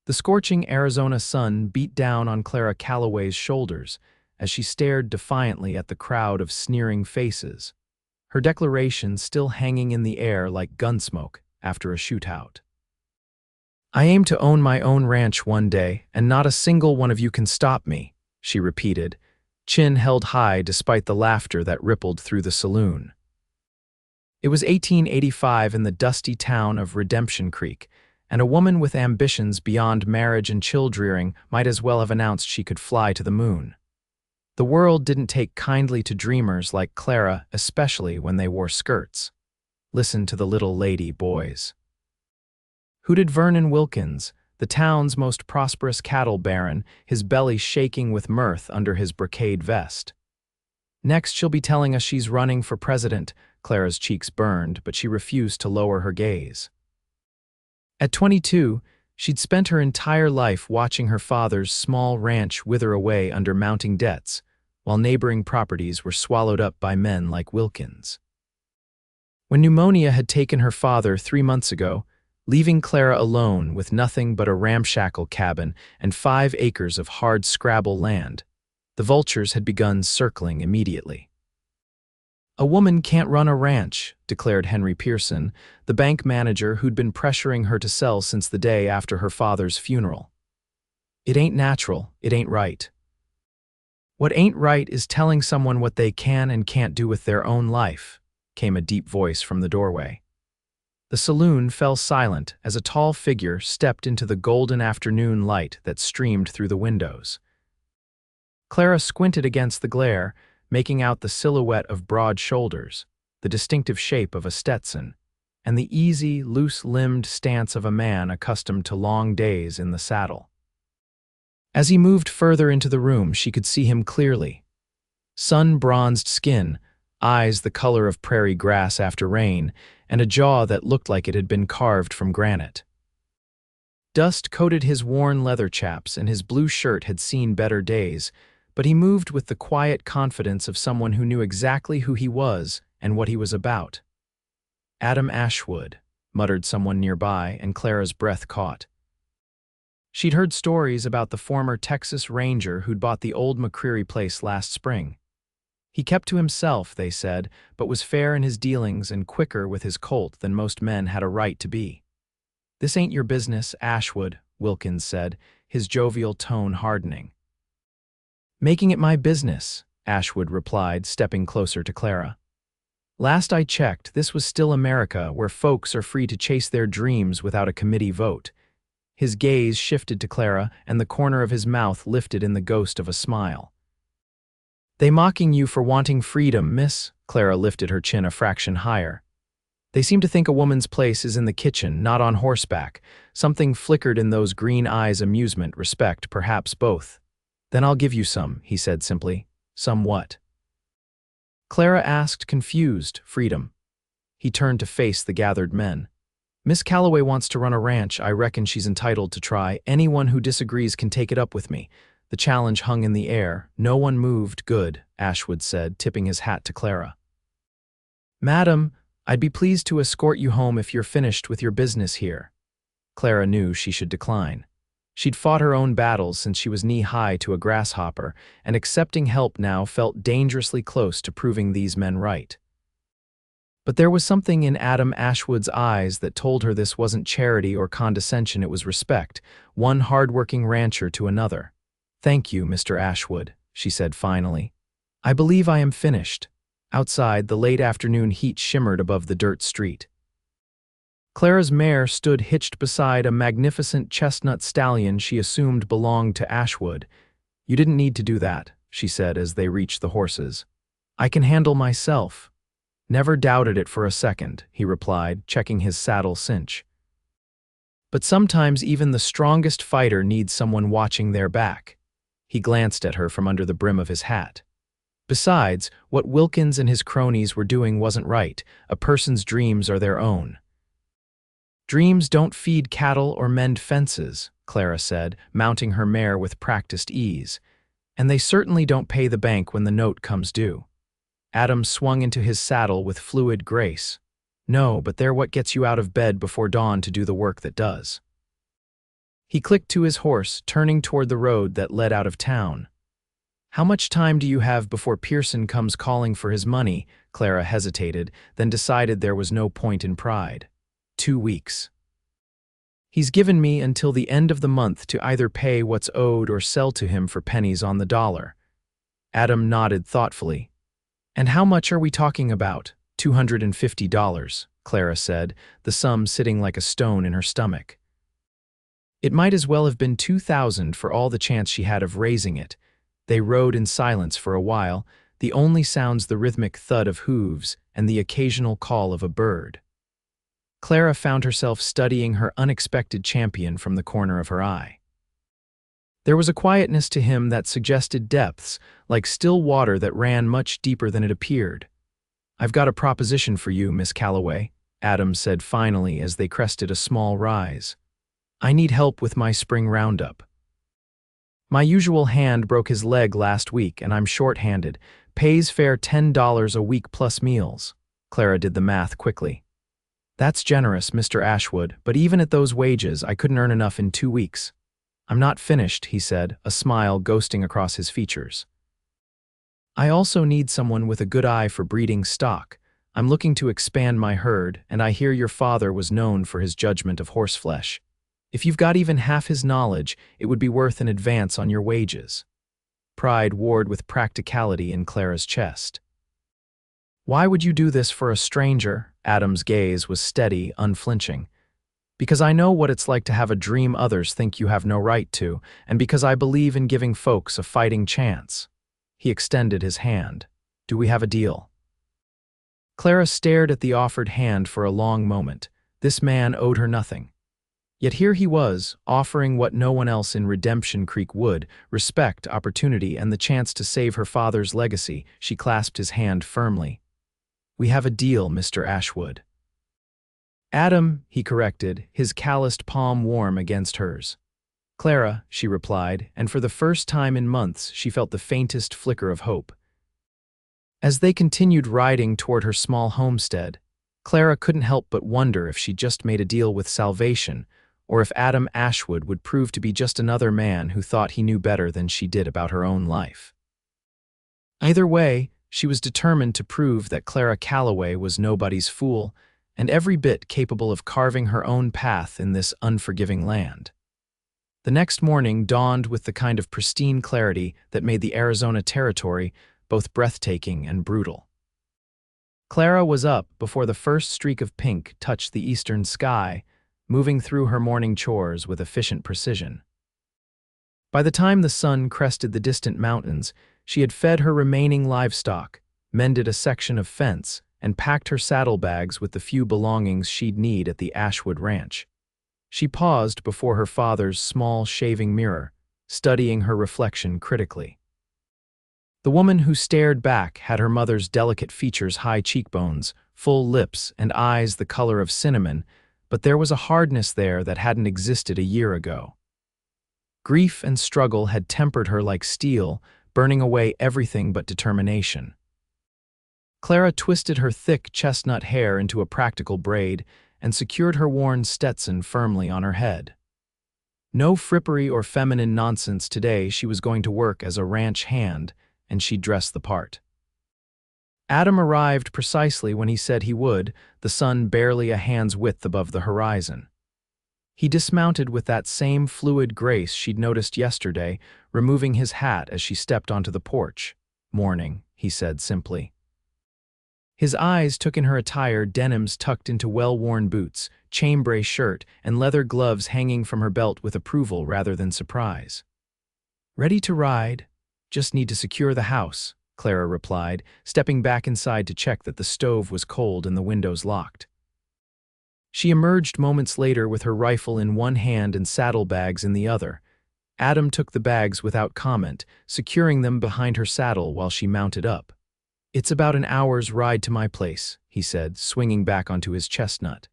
The scorching Arizona sun beat down on Clara Calloway's shoulders as she stared defiantly at the crowd of sneering faces, her declaration still hanging in the air like gunsmoke after a shootout. "I aim to own my own ranch one day, and not a single one of you can stop me," she repeated, chin held high despite the laughter that rippled through the saloon. It was 1885 in the dusty town of Redemption Creek, and a woman with ambitions beyond marriage and child-rearing might as well have announced she could fly to the moon. The world didn't take kindly to dreamers like Clara, especially when they wore skirts. Listen to the little lady boys. Hooted Vernon Wilkins, the town's most prosperous cattle baron, his belly shaking with mirth under his brocade vest. "Next she'll be telling us she's running for president." Clara's cheeks burned, but she refused to lower her gaze. At 22, she'd spent her entire life watching her father's small ranch wither away under mounting debts, while neighboring properties were swallowed up by men like Wilkins. When pneumonia had taken her father 3 months ago, leaving Clara alone with nothing but a ramshackle cabin and 5 acres of hard scrabble land, the vultures had begun circling immediately. "A woman can't run a ranch," declared Henry Pearson, the bank manager who'd been pressuring her to sell since the day after her father's funeral. "It ain't natural, it ain't right." "What ain't right is telling someone what they can and can't do with their own life," came a deep voice from the doorway. The saloon fell silent as a tall figure stepped into the golden afternoon light that streamed through the windows. Clara squinted against the glare, making out the silhouette of broad shoulders, the distinctive shape of a Stetson, and the easy, loose-limbed stance of a man accustomed to long days in the saddle. As he moved further into the room, she could see him clearly. Sun-bronzed skin, eyes the color of prairie grass after rain, and a jaw that looked like it had been carved from granite. Dust coated his worn leather chaps, and his blue shirt had seen better days, but he moved with the quiet confidence of someone who knew exactly who he was and what he was about. "Adam Ashwood," muttered someone nearby, and Clara's breath caught. She'd heard stories about the former Texas Ranger who'd bought the old McCreary place last spring. He kept to himself, they said, but was fair in his dealings and quicker with his colt than most men had a right to be. "This ain't your business, Ashwood," Wilkins said, his jovial tone hardening. "Making it my business," Ashwood replied, stepping closer to Clara. "Last I checked, this was still America, where folks are free to chase their dreams without a committee vote." His gaze shifted to Clara, and the corner of his mouth lifted in the ghost of a smile. "They mocking you for wanting freedom, miss?" Clara lifted her chin a fraction higher. "They seem to think a woman's place is in the kitchen, not on horseback." Something flickered in those green eyes, amusement, respect, perhaps both. "Then I'll give you some," he said simply. "Some what?" Clara asked, confused. "Freedom." He turned to face the gathered men. "Miss Calloway wants to run a ranch. I reckon she's entitled to try. Anyone who disagrees can take it up with me." The challenge hung in the air. No one moved. "Good," Ashwood said, tipping his hat to Clara. "Madam, I'd be pleased to escort you home if you're finished with your business here." Clara knew she should decline. She'd fought her own battles since she was knee-high to a grasshopper, and accepting help now felt dangerously close to proving these men right. But there was something in Adam Ashwood's eyes that told her this wasn't charity or condescension, it was respect, one hard-working rancher to another. "Thank you, Mr. Ashwood," she said finally. "I believe I am finished." Outside, the late afternoon heat shimmered above the dirt street. Clara's mare stood hitched beside a magnificent chestnut stallion she assumed belonged to Ashwood. "You didn't need to do that," she said as they reached the horses. "I can handle myself." "Never doubted it for a second," he replied, checking his saddle cinch. "But sometimes even the strongest fighter needs someone watching their back." He glanced at her from under the brim of his hat. "Besides, what Wilkins and his cronies were doing wasn't right. A person's dreams are their own." "Dreams don't feed cattle or mend fences," Clara said, mounting her mare with practiced ease. "And they certainly don't pay the bank when the note comes due." Adam swung into his saddle with fluid grace. "No, but they're what gets you out of bed before dawn to do the work that does." He clicked to his horse, turning toward the road that led out of town. "How much time do you have before Pearson comes calling for his money?" Clara hesitated, then decided there was no point in pride. 2 weeks. "He's given me until the end of the month to either pay what's owed or sell to him for pennies on the dollar." Adam nodded thoughtfully. "And how much are we talking about?" $250, Clara said, the sum sitting like a stone in her stomach. It might as well have been 2,000 for all the chance she had of raising it. They rode in silence for a while, the only sounds the rhythmic thud of hooves and the occasional call of a bird. Clara found herself studying her unexpected champion from the corner of her eye. There was a quietness to him that suggested depths, like still water that ran much deeper than it appeared. "I've got a proposition for you, Miss Calloway," Adam said finally as they crested a small rise. "I need help with my spring roundup. My usual hand broke his leg last week and I'm short-handed. Pays fair $10 a week plus meals." Clara did the math quickly. "That's generous, Mr. Ashwood, but even at those wages, I couldn't earn enough in 2 weeks." "I'm not finished," he said, a smile ghosting across his features. "I also need someone with a good eye for breeding stock. I'm looking to expand my herd, and I hear your father was known for his judgment of horseflesh. If you've got even half his knowledge, it would be worth an advance on your wages." Pride warred with practicality in Clara's chest. "Why would you do this for a stranger?" Adam's gaze was steady, unflinching. "Because I know what it's like to have a dream others think you have no right to, and because I believe in giving folks a fighting chance." He extended his hand. "Do we have a deal?" Clara stared at the offered hand for a long moment. This man owed her nothing. Yet here he was, offering what no one else in Redemption Creek would: respect, opportunity, and the chance to save her father's legacy. She clasped his hand firmly. "We have a deal, Mr. Ashwood." "Adam," he corrected, his calloused palm warm against hers. "Clara," she replied, and for the first time in months she felt the faintest flicker of hope. As they continued riding toward her small homestead, Clara couldn't help but wonder if she'd just made a deal with salvation, or if Adam Ashwood would prove to be just another man who thought he knew better than she did about her own life. Either way, she was determined to prove that Clara Calloway was nobody's fool, and every bit capable of carving her own path in this unforgiving land. The next morning dawned with the kind of pristine clarity that made the Arizona Territory both breathtaking and brutal. Clara was up before the first streak of pink touched the eastern sky, moving through her morning chores with efficient precision. By the time the sun crested the distant mountains, she had fed her remaining livestock, mended a section of fence, and packed her saddlebags with the few belongings she'd need at the Ashwood Ranch. She paused before her father's small shaving mirror, studying her reflection critically. The woman who stared back had her mother's delicate features, high cheekbones, full lips, and eyes the color of cinnamon, but there was a hardness there that hadn't existed a year ago. Grief and struggle had tempered her like steel, burning away everything but determination. Clara twisted her thick chestnut hair into a practical braid and secured her worn Stetson firmly on her head. No frippery or feminine nonsense today. She was going to work as a ranch hand, and she'd dress the part. Adam arrived precisely when he said he would, the sun barely a hand's width above the horizon. He dismounted with that same fluid grace she'd noticed yesterday, removing his hat as she stepped onto the porch. "Morning," he said simply. His eyes took in her attire, denims tucked into well-worn boots, chambray shirt, and leather gloves hanging from her belt with approval rather than surprise. "Ready to ride? Just need to secure the house," Clara replied, stepping back inside to check that the stove was cold and the windows locked. She emerged moments later with her rifle in one hand and saddlebags in the other. Adam took the bags without comment, securing them behind her saddle while she mounted up. "It's about an hour's ride to my place," he said, swinging back onto his chestnut.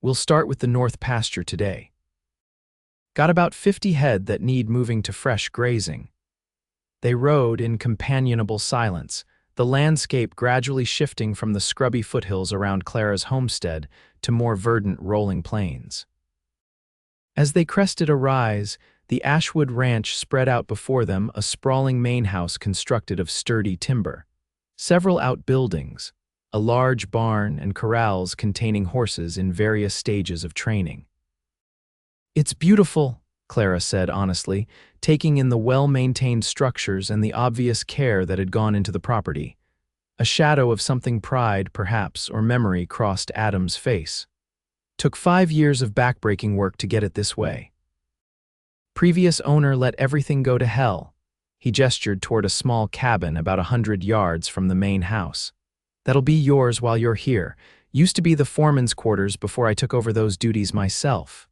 "We'll start with the north pasture today. Got about 50 head that need moving to fresh grazing." They rode in companionable silence, the landscape gradually shifting from the scrubby foothills around Clara's homestead to more verdant rolling plains. As they crested a rise, the Ashwood Ranch spread out before them, a sprawling main house constructed of sturdy timber. Several outbuildings, a large barn and corrals containing horses in various stages of training. "It's beautiful," Clara said honestly, taking in the well-maintained structures and the obvious care that had gone into the property. A shadow of something pride, perhaps, or memory crossed Adam's face. Took 5 years of backbreaking work to get it this way. Previous owner let everything go to hell. He gestured toward a small cabin about 100 yards from the main house. "That'll be yours while you're here. Used to be the foreman's quarters before I took over those duties myself."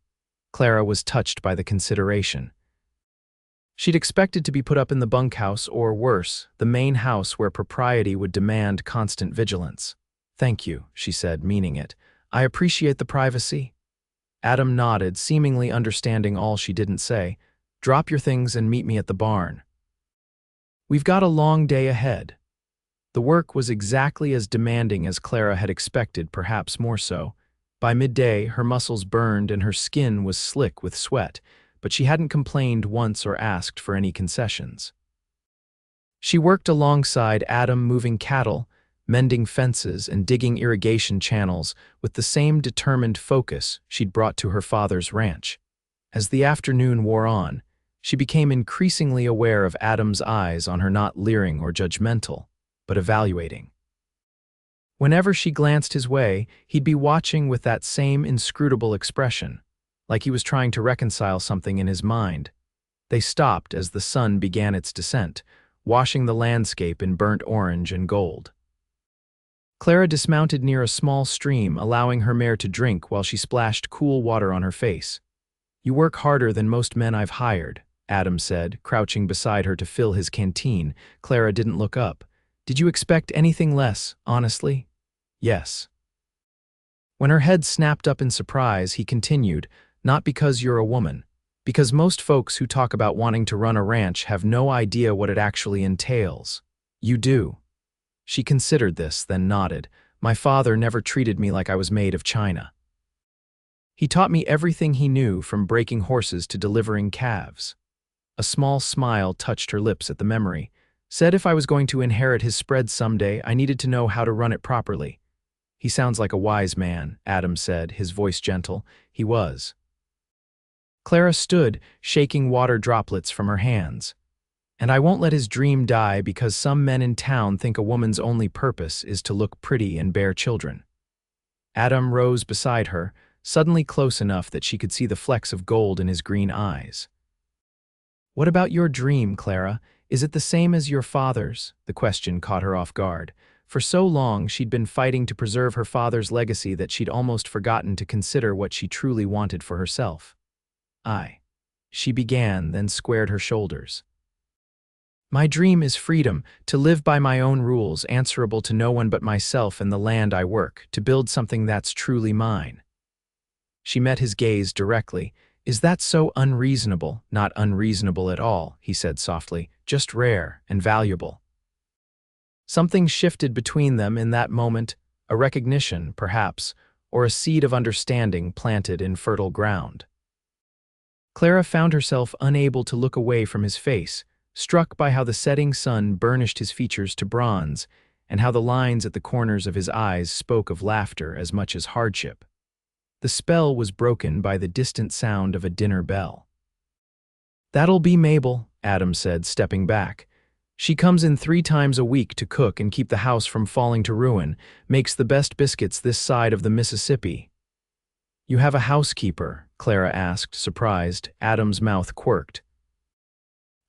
Clara was touched by the consideration. She'd expected to be put up in the bunkhouse or, worse, the main house where propriety would demand constant vigilance. "Thank you," she said, meaning it. "I appreciate the privacy." Adam nodded, seemingly understanding all she didn't say. "Drop your things and meet me at the barn. We've got a long day ahead." The work was exactly as demanding as Clara had expected, perhaps more so. By midday, her muscles burned and her skin was slick with sweat, but she hadn't complained once or asked for any concessions. She worked alongside Adam, moving cattle, mending fences, and digging irrigation channels with the same determined focus she'd brought to her father's ranch. As the afternoon wore on, she became increasingly aware of Adam's eyes on her, not leering or judgmental, but evaluating. Whenever she glanced his way, he'd be watching with that same inscrutable expression, like he was trying to reconcile something in his mind. They stopped as the sun began its descent, washing the landscape in burnt orange and gold. Clara dismounted near a small stream, allowing her mare to drink while she splashed cool water on her face. "You work harder than most men I've hired," Adam said, crouching beside her to fill his canteen. Clara didn't look up. "Did you expect anything less, honestly?" "Yes." When her head snapped up in surprise, he continued, "Not because you're a woman. Because most folks who talk about wanting to run a ranch have no idea what it actually entails. You do." She considered this, then nodded. "My father never treated me like I was made of china. He taught me everything he knew, from breaking horses to delivering calves." A small smile touched her lips at the memory. "Said if I was going to inherit his spread someday, I needed to know how to run it properly." "He sounds like a wise man," Adam said, his voice gentle. "He was." Clara stood, shaking water droplets from her hands. "And I won't let his dream die because some men in town think a woman's only purpose is to look pretty and bear children." Adam rose beside her, suddenly close enough that she could see the flecks of gold in his green eyes. "What about your dream, Clara? Is it the same as your father's?" The question caught her off guard. For so long she'd been fighting to preserve her father's legacy that she'd almost forgotten to consider what she truly wanted for herself. She began, then squared her shoulders. "My dream is freedom, to live by my own rules, answerable to no one but myself and the land I work, to build something that's truly mine." She met his gaze directly. "Is that so unreasonable?" "Not unreasonable at all," he said softly, "just rare and valuable." Something shifted between them in that moment, a recognition, perhaps, or a seed of understanding planted in fertile ground. Clara found herself unable to look away from his face, struck by how the setting sun burnished his features to bronze, and how the lines at the corners of his eyes spoke of laughter as much as hardship. The spell was broken by the distant sound of a dinner bell. "That'll be Mabel," Adam said, stepping back. "She comes in 3 times a week to cook and keep the house from falling to ruin, makes the best biscuits this side of the Mississippi." "You have a housekeeper?" Clara asked, surprised. Adam's mouth quirked.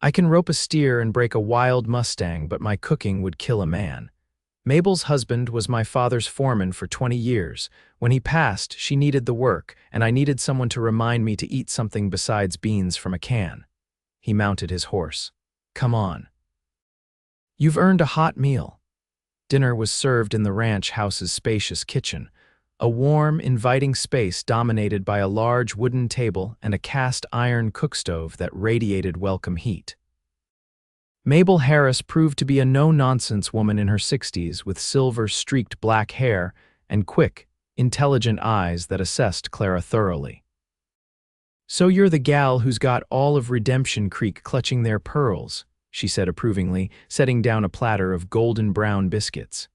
"I can rope a steer and break a wild mustang, but my cooking would kill a man. Mabel's husband was my father's foreman for 20 years. When he passed, she needed the work, and I needed someone to remind me to eat something besides beans from a can." He mounted his horse. "Come on. You've earned a hot meal." Dinner was served in the ranch house's spacious kitchen, a warm, inviting space dominated by a large wooden table and a cast-iron cookstove that radiated welcome heat. Mabel Harris proved to be a no-nonsense woman in her 60s with silver-streaked black hair and quick, intelligent eyes that assessed Clara thoroughly. "So you're the gal who's got all of Redemption Creek clutching their pearls," she said approvingly, setting down a platter of golden brown biscuits.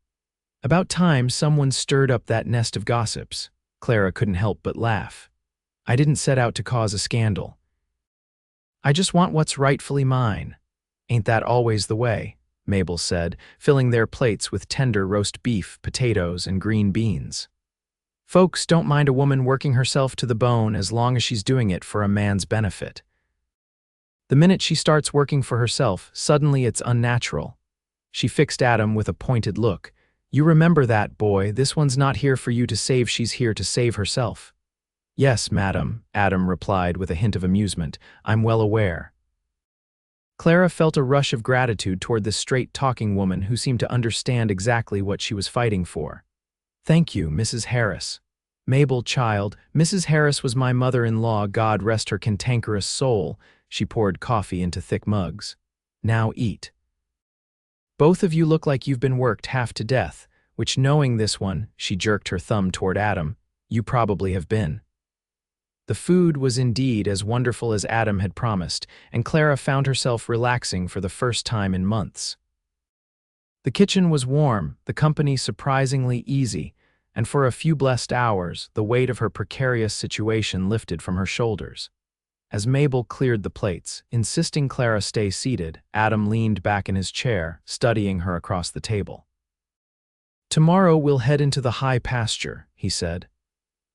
"About time someone stirred up that nest of gossips." Clara couldn't help but laugh. "I didn't set out to cause a scandal. I just want what's rightfully mine." "Ain't that always the way?" Mabel said, filling their plates with tender roast beef, potatoes, and green beans. "Folks don't mind a woman working herself to the bone as long as she's doing it for a man's benefit. The minute she starts working for herself, suddenly it's unnatural." She fixed Adam with a pointed look. "You remember that, boy, this one's not here for you to save, she's here to save herself." "Yes, madam," Adam replied with a hint of amusement. "I'm well aware." Clara felt a rush of gratitude toward this straight-talking woman who seemed to understand exactly what she was fighting for. "Thank you, Mrs. Harris." "Mabel, child, Mrs. Harris was my mother-in-law, God rest her cantankerous soul." She poured coffee into thick mugs. "Now eat. Both of you look like you've been worked half to death, which, knowing this one," she jerked her thumb toward Adam, "you probably have been." The food was indeed as wonderful as Adam had promised, and Clara found herself relaxing for the first time in months. The kitchen was warm, the company surprisingly easy, and for a few blessed hours, the weight of her precarious situation lifted from her shoulders. As Mabel cleared the plates, insisting Clara stay seated, Adam leaned back in his chair, studying her across the table. "Tomorrow we'll head into the high pasture," he said.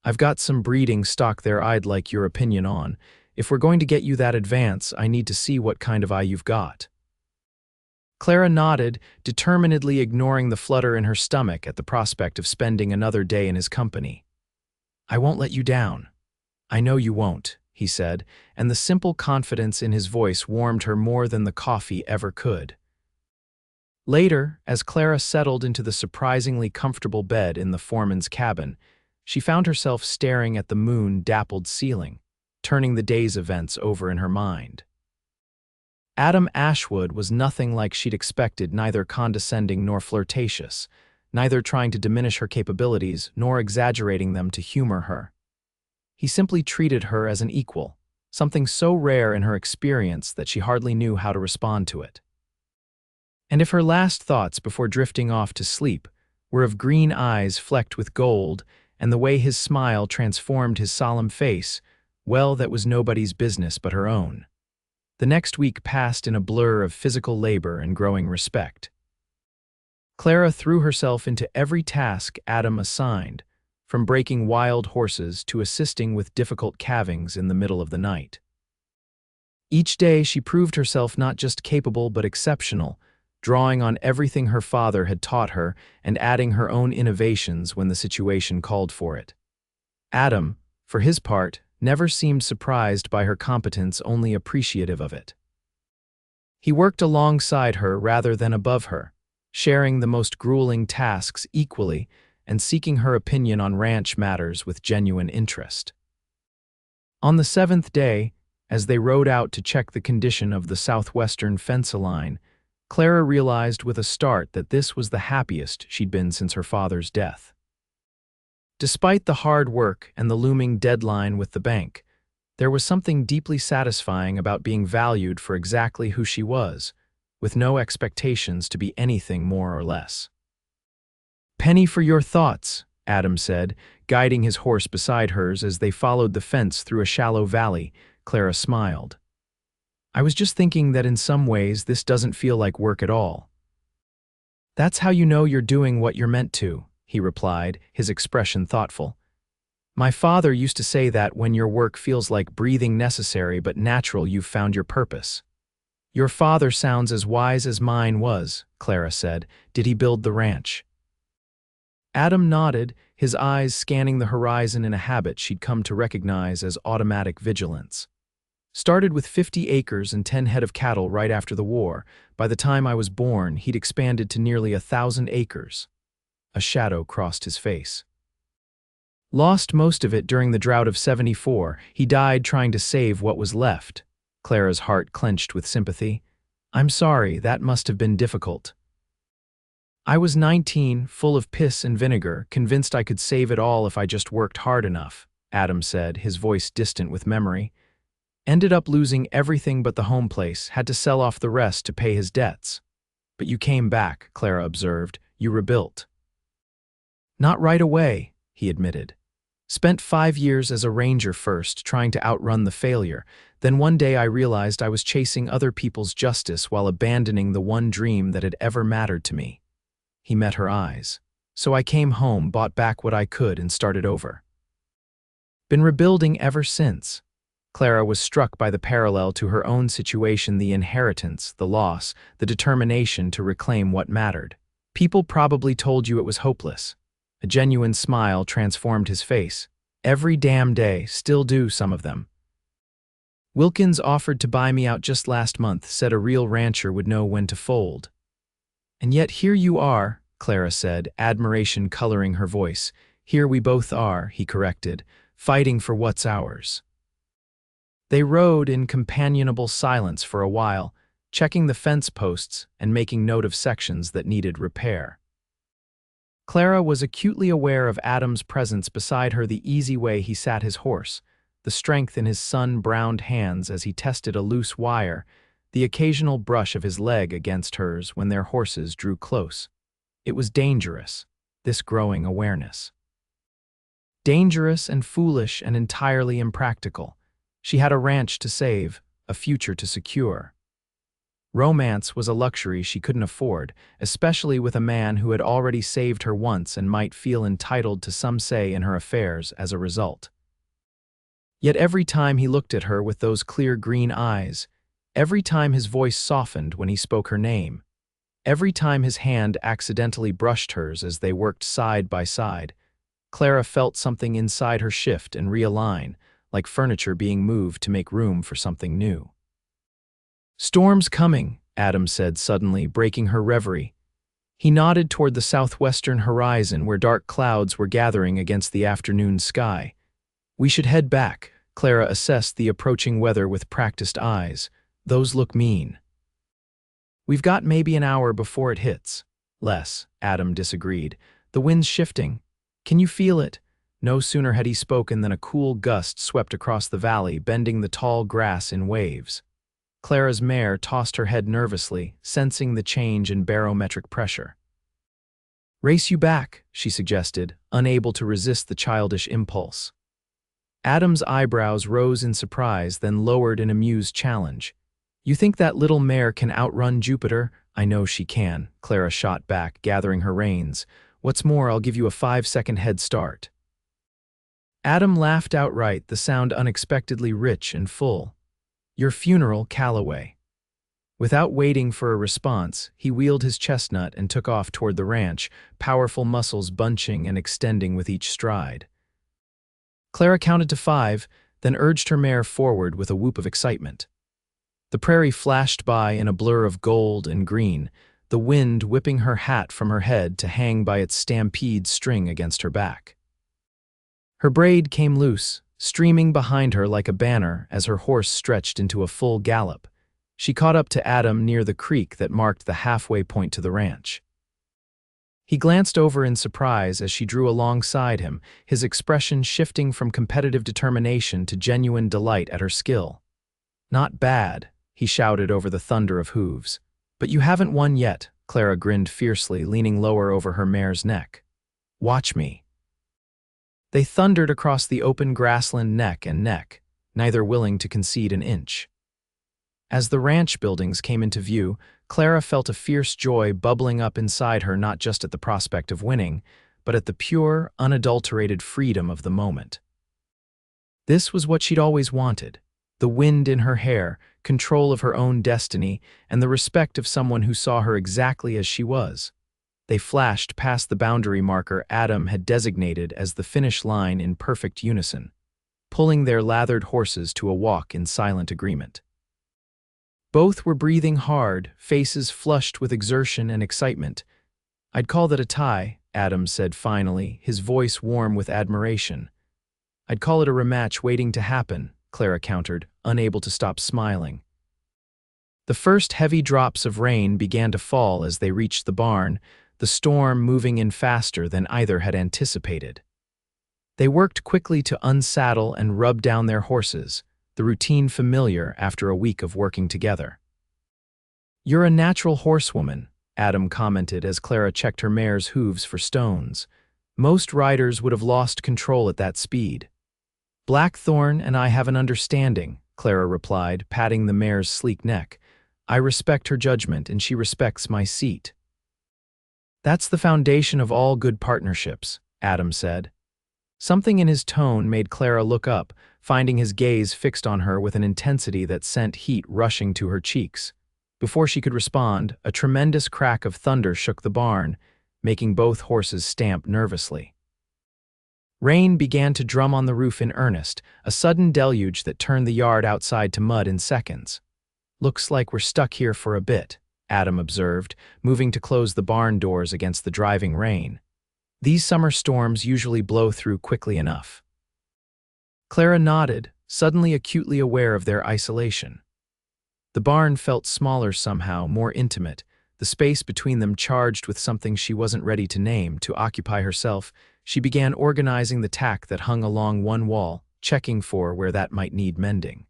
"I've got some breeding stock there I'd like your opinion on. If we're going to get you that advance, I need to see what kind of eye you've got." Clara nodded, determinedly ignoring the flutter in her stomach at the prospect of spending another day in his company. "I won't let you down." "I know you won't," he said, and the simple confidence in his voice warmed her more than the coffee ever could. Later, as Clara settled into the surprisingly comfortable bed in the foreman's cabin, she found herself staring at the moon-dappled ceiling, turning the day's events over in her mind. Adam Ashwood was nothing like she'd expected, neither condescending nor flirtatious, neither trying to diminish her capabilities nor exaggerating them to humor her. He simply treated her as an equal, something so rare in her experience that she hardly knew how to respond to it. And if her last thoughts before drifting off to sleep were of green eyes flecked with gold, and the way his smile transformed his solemn face, well, that was nobody's business but her own. The next week passed in a blur of physical labor and growing respect. Clara threw herself into every task Adam assigned, from breaking wild horses to assisting with difficult calvings in the middle of the night. Each day she proved herself not just capable but exceptional, drawing on everything her father had taught her and adding her own innovations when the situation called for it. Adam, for his part, never seemed surprised by her competence, only appreciative of it. He worked alongside her rather than above her, sharing the most grueling tasks equally and seeking her opinion on ranch matters with genuine interest. On the 7th day, as they rode out to check the condition of the southwestern fence line, Clara realized with a start that this was the happiest she'd been since her father's death. Despite the hard work and the looming deadline with the bank, there was something deeply satisfying about being valued for exactly who she was, with no expectations to be anything more or less. "Penny for your thoughts," Adam said, guiding his horse beside hers as they followed the fence through a shallow valley. Clara smiled. "I was just thinking that in some ways this doesn't feel like work at all." "That's how you know you're doing what you're meant to," he replied, his expression thoughtful. "My father used to say that when your work feels like breathing necessary but natural, you've found your purpose." "Your father sounds as wise as mine was," Clara said. "Did he build the ranch?" Adam nodded, his eyes scanning the horizon in a habit she'd come to recognize as automatic vigilance. "Started with 50 acres and 10 head of cattle right after the war. By the time I was born, he'd expanded to nearly 1,000 acres. A shadow crossed his face. "Lost most of it during the drought of '74. He died trying to save what was left." Clara's heart clenched with sympathy. "I'm sorry, that must have been difficult." "I was 19, full of piss and vinegar, convinced I could save it all if I just worked hard enough," Adam said, his voice distant with memory. Ended up losing everything but the home place, had to sell off the rest to pay his debts. But you came back, Clara observed. You rebuilt. Not right away, he admitted. Spent 5 years as a ranger first, trying to outrun the failure. Then one day I realized I was chasing other people's justice while abandoning the one dream that had ever mattered to me. He met her eyes. So I came home, bought back what I could, and started over. Been rebuilding ever since. Clara was struck by the parallel to her own situation, the inheritance, the loss, the determination to reclaim what mattered. People probably told you it was hopeless. A genuine smile transformed his face. Every damn day, still do, some of them. Wilkins offered to buy me out just last month, said a real rancher would know when to fold. And yet here you are, Clara said, admiration coloring her voice. Here we both are, he corrected, fighting for what's ours. They rode in companionable silence for a while, checking the fence posts and making note of sections that needed repair. Clara was acutely aware of Adam's presence beside her, the easy way he sat his horse, the strength in his sun-browned hands as he tested a loose wire, the occasional brush of his leg against hers when their horses drew close. It was dangerous, this growing awareness. Dangerous and foolish and entirely impractical. She had a ranch to save, a future to secure. Romance was a luxury she couldn't afford, especially with a man who had already saved her once and might feel entitled to some say in her affairs as a result. Yet every time he looked at her with those clear green eyes, every time his voice softened when he spoke her name, every time his hand accidentally brushed hers as they worked side by side, Clara felt something inside her shift and realign, like furniture being moved to make room for something new. "Storm's coming," Adam said suddenly, breaking her reverie. He nodded toward the southwestern horizon where dark clouds were gathering against the afternoon sky. "We should head back," Clara assessed the approaching weather with practiced eyes. "Those look mean." "We've got maybe an hour before it hits." "Less," Adam disagreed. "The wind's shifting. Can you feel it?" No sooner had he spoken than a cool gust swept across the valley, bending the tall grass in waves. Clara's mare tossed her head nervously, sensing the change in barometric pressure. "Race you back," she suggested, unable to resist the childish impulse. Adam's eyebrows rose in surprise, then lowered in amused challenge. "You think that little mare can outrun Jupiter?" "I know she can," Clara shot back, gathering her reins. "What's more, I'll give you a 5-second head start." Adam laughed outright, the sound unexpectedly rich and full. "Your funeral, Calloway." Without waiting for a response, he wheeled his chestnut and took off toward the ranch, powerful muscles bunching and extending with each stride. Clara counted to 5, then urged her mare forward with a whoop of excitement. The prairie flashed by in a blur of gold and green, the wind whipping her hat from her head to hang by its stampede string against her back. Her braid came loose, streaming behind her like a banner as her horse stretched into a full gallop. She caught up to Adam near the creek that marked the halfway point to the ranch. He glanced over in surprise as she drew alongside him, his expression shifting from competitive determination to genuine delight at her skill. "Not bad," he shouted over the thunder of hooves. "But you haven't won yet," Clara grinned fiercely, leaning lower over her mare's neck. "Watch me." They thundered across the open grassland neck and neck, neither willing to concede an inch. As the ranch buildings came into view, Clara felt a fierce joy bubbling up inside her, not just at the prospect of winning, but at the pure, unadulterated freedom of the moment. This was what she'd always wanted: the wind in her hair, control of her own destiny, and the respect of someone who saw her exactly as she was. They flashed past the boundary marker Adam had designated as the finish line in perfect unison, pulling their lathered horses to a walk in silent agreement. Both were breathing hard, faces flushed with exertion and excitement. "I'd call that a tie," Adam said finally, his voice warm with admiration. "I'd call it a rematch waiting to happen," Clara countered, unable to stop smiling. The first heavy drops of rain began to fall as they reached the barn, the storm moving in faster than either had anticipated. They worked quickly to unsaddle and rub down their horses, the routine familiar after a week of working together. "You're a natural horsewoman," Adam commented as Clara checked her mare's hooves for stones. "Most riders would have lost control at that speed." "Blackthorn and I have an understanding," Clara replied, patting the mare's sleek neck. "I respect her judgment and she respects my seat." "That's the foundation of all good partnerships," Adam said. Something in his tone made Clara look up, finding his gaze fixed on her with an intensity that sent heat rushing to her cheeks. Before she could respond, a tremendous crack of thunder shook the barn, making both horses stamp nervously. Rain began to drum on the roof in earnest, a sudden deluge that turned the yard outside to mud in seconds. "Looks like we're stuck here for a bit," Adam observed, moving to close the barn doors against the driving rain. "These summer storms usually blow through quickly enough." Clara nodded, suddenly acutely aware of their isolation. The barn felt smaller somehow, more intimate, the space between them charged with something she wasn't ready to name. To occupy herself, she began organizing the tack that hung along one wall, checking for where that might need mending.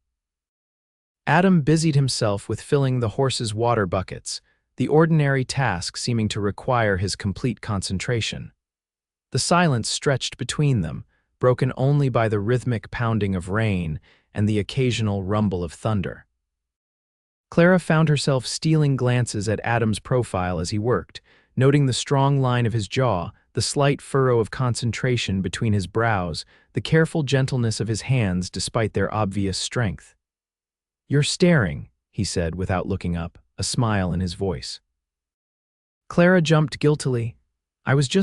Adam busied himself with filling the horses' water buckets, the ordinary task seeming to require his complete concentration. The silence stretched between them, broken only by the rhythmic pounding of rain and the occasional rumble of thunder. Clara found herself stealing glances at Adam's profile as he worked, noting the strong line of his jaw, the slight furrow of concentration between his brows, the careful gentleness of his hands despite their obvious strength. "You're staring," he said without looking up, a smile in his voice. Clara jumped guiltily.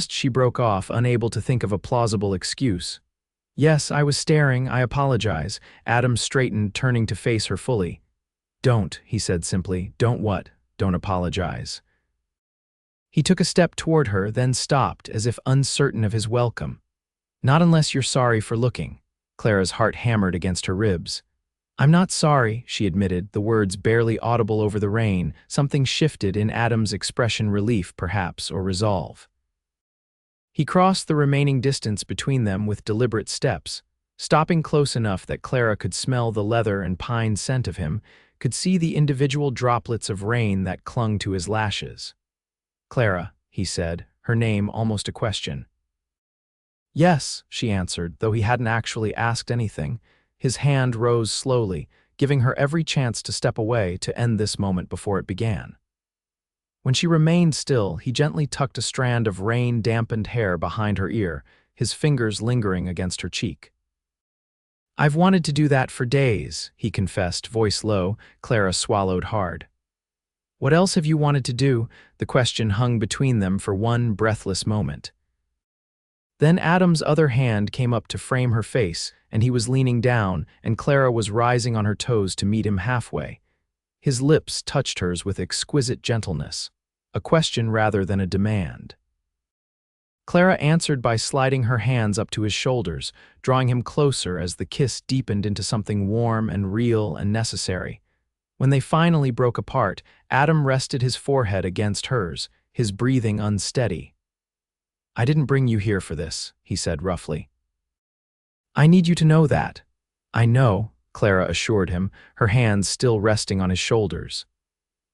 She broke off, unable to think of a plausible excuse. "Yes, I was staring, I apologize." Adam straightened, turning to face her fully. "Don't," he said simply. "Don't what?" "Don't apologize." He took a step toward her, then stopped, as if uncertain of his welcome. "Not unless you're sorry for looking." Clara's heart hammered against her ribs. "I'm not sorry," she admitted, the words barely audible over the rain. Something shifted in Adam's expression, relief, perhaps, or resolve. He crossed the remaining distance between them with deliberate steps, stopping close enough that Clara could smell the leather and pine scent of him, could see the individual droplets of rain that clung to his lashes. "Clara," he said, her name almost a question. "Yes," she answered, though he hadn't actually asked anything. His hand rose slowly, giving her every chance to step away to end this moment before it began. When she remained still, he gently tucked a strand of rain-dampened hair behind her ear, his fingers lingering against her cheek. "I've wanted to do that for days," he confessed, voice low. Clara swallowed hard. "What else have you wanted to do?" The question hung between them for one breathless moment. Then Adam's other hand came up to frame her face, and he was leaning down, and Clara was rising on her toes to meet him halfway. His lips touched hers with exquisite gentleness, a question rather than a demand. Clara answered by sliding her hands up to his shoulders, drawing him closer as the kiss deepened into something warm and real and necessary. When they finally broke apart, Adam rested his forehead against hers, his breathing unsteady. "I didn't bring you here for this," he said roughly. "I need you to know that." "I know," Clara assured him, her hands still resting on his shoulders.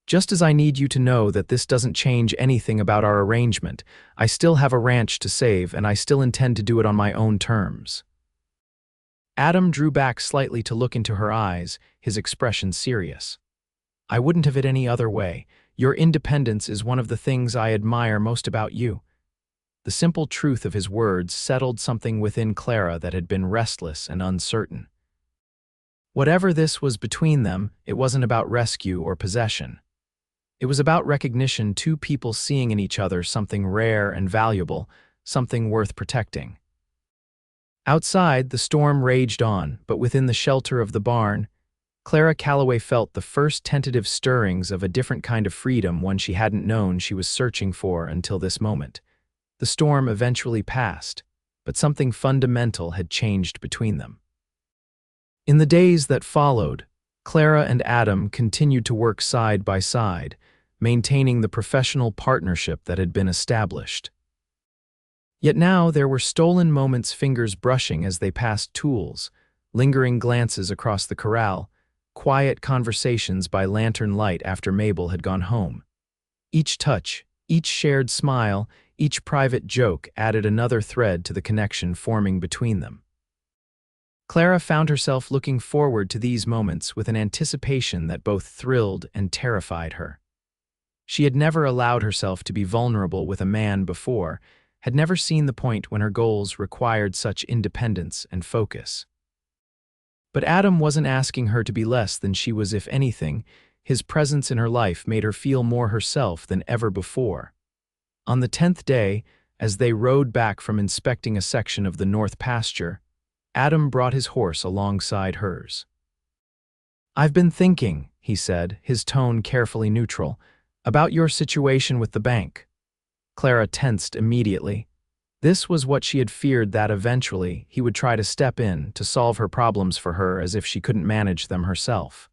"Just as I need you to know that this doesn't change anything about our arrangement. I still have a ranch to save, and I still intend to do it on my own terms." Adam drew back slightly to look into her eyes, his expression serious. "I wouldn't have it any other way. Your independence is one of the things I admire most about you." The simple truth of his words settled something within Clara that had been restless and uncertain. Whatever this was between them, it wasn't about rescue or possession. It was about recognition, two people seeing in each other something rare and valuable, something worth protecting. Outside, the storm raged on, but within the shelter of the barn, Clara Calloway felt the first tentative stirrings of a different kind of freedom, one she hadn't known she was searching for until this moment. The storm eventually passed, but something fundamental had changed between them. In the days that followed, Clara and Adam continued to work side by side, maintaining the professional partnership that had been established. Yet now there were stolen moments, fingers brushing as they passed tools, lingering glances across the corral, quiet conversations by lantern light after Mabel had gone home. Each touch, each shared smile, each private joke added another thread to the connection forming between them. Clara found herself looking forward to these moments with an anticipation that both thrilled and terrified her. She had never allowed herself to be vulnerable with a man before, had never seen the point when her goals required such independence and focus. But Adam wasn't asking her to be less than she was. If anything, his presence in her life made her feel more herself than ever before. On the 10th day, as they rode back from inspecting a section of the north pasture, Adam brought his horse alongside hers. "I've been thinking," he said, his tone carefully neutral, "about your situation with the bank." Clara tensed immediately. This was what she had feared, that eventually he would try to step in to solve her problems for her as if she couldn't manage them herself.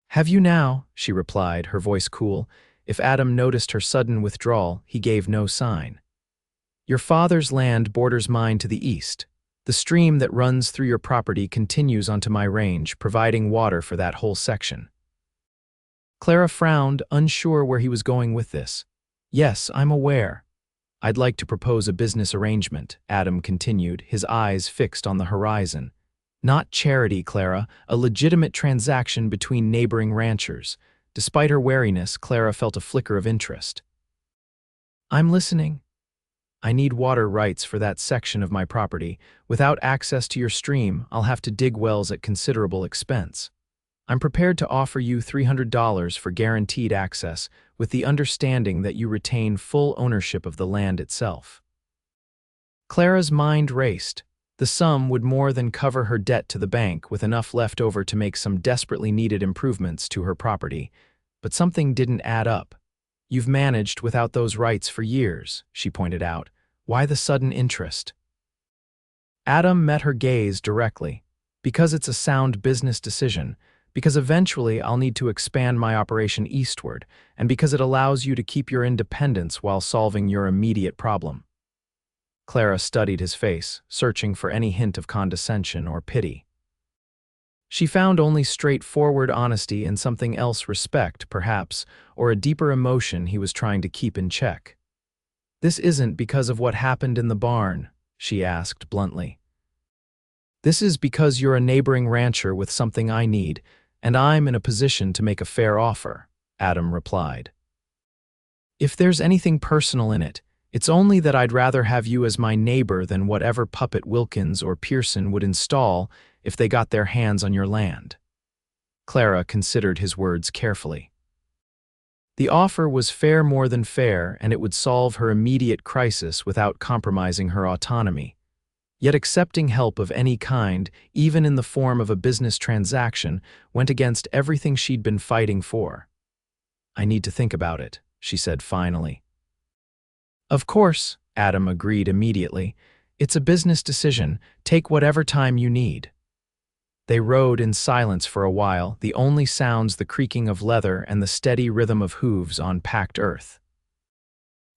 "Have you now?" she replied, her voice cool. If Adam noticed her sudden withdrawal, he gave no sign. "Your father's land borders mine to the east. The stream that runs through your property continues onto my range, providing water for that whole section." Clara frowned, unsure where he was going with this. "Yes, I'm aware. I'd like to propose a business arrangement," Adam continued, his eyes fixed on the horizon. "Not charity, Clara, a legitimate transaction between neighboring ranchers." Despite her wariness, Clara felt a flicker of interest. "I'm listening." "I need water rights for that section of my property. Without access to your stream, I'll have to dig wells at considerable expense. I'm prepared to offer you $300 for guaranteed access, with the understanding that you retain full ownership of the land itself." Clara's mind raced. The sum would more than cover her debt to the bank, with enough left over to make some desperately needed improvements to her property. But something didn't add up. "You've managed without those rights for years," she pointed out. "Why the sudden interest?" Adam met her gaze directly. "Because it's a sound business decision. Because eventually I'll need to expand my operation eastward, and because it allows you to keep your independence while solving your immediate problem." Clara studied his face, searching for any hint of condescension or pity. She found only straightforward honesty and something else, respect, perhaps, or a deeper emotion he was trying to keep in check. "This isn't because of what happened in the barn?" she asked bluntly. "This is because you're a neighboring rancher with something I need, and I'm in a position to make a fair offer," Adam replied. "If there's anything personal in it, it's only that I'd rather have you as my neighbor than whatever puppet Wilkins or Pearson would install if they got their hands on your land." Clara considered his words carefully. The offer was fair, more than fair, and it would solve her immediate crisis without compromising her autonomy. Yet accepting help of any kind, even in the form of a business transaction, went against everything she'd been fighting for. "I need to think about it," she said finally. "Of course," Adam agreed immediately. "It's a business decision. Take whatever time you need." They rode in silence for a while, the only sounds the creaking of leather and the steady rhythm of hooves on packed earth.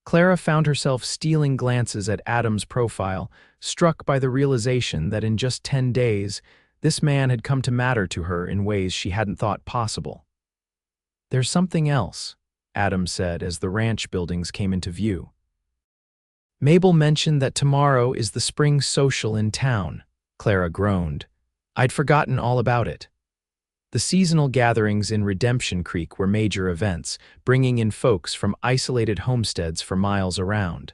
Clara found herself stealing glances at Adam's profile, struck by the realization that in just 10 days, this man had come to matter to her in ways she hadn't thought possible. "There's something else," Adam said as the ranch buildings came into view. "Mabel mentioned that tomorrow is the spring social in town," Clara groaned. "I'd forgotten all about it." The seasonal gatherings in Redemption Creek were major events, bringing in folks from isolated homesteads for miles around.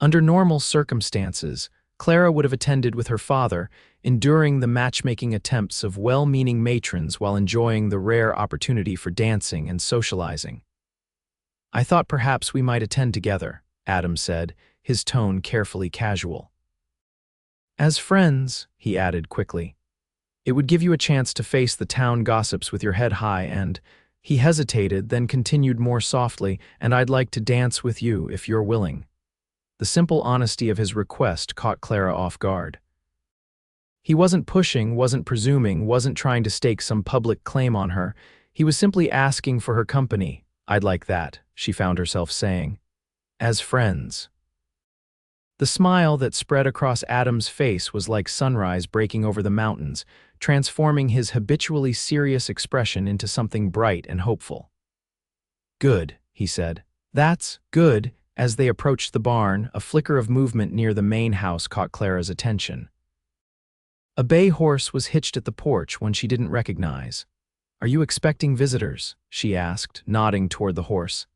Under normal circumstances, Clara would have attended with her father, enduring the matchmaking attempts of well-meaning matrons while enjoying the rare opportunity for dancing and socializing. "I thought perhaps we might attend together," Adam said, his tone carefully casual. "As friends," he added quickly. "It would give you a chance to face the town gossips with your head high and—" He hesitated, then continued more softly, "and I'd like to dance with you if you're willing." The simple honesty of his request caught Clara off guard. He wasn't pushing, wasn't presuming, wasn't trying to stake some public claim on her. He was simply asking for her company. "I'd like that," she found herself saying. "As friends." The smile that spread across Adam's face was like sunrise breaking over the mountains, transforming his habitually serious expression into something bright and hopeful. "Good," he said. "That's good." As they approached the barn, a flicker of movement near the main house caught Clara's attention. A bay horse was hitched at the porch, one she didn't recognize. "Are you expecting visitors?" she asked, nodding toward the horse.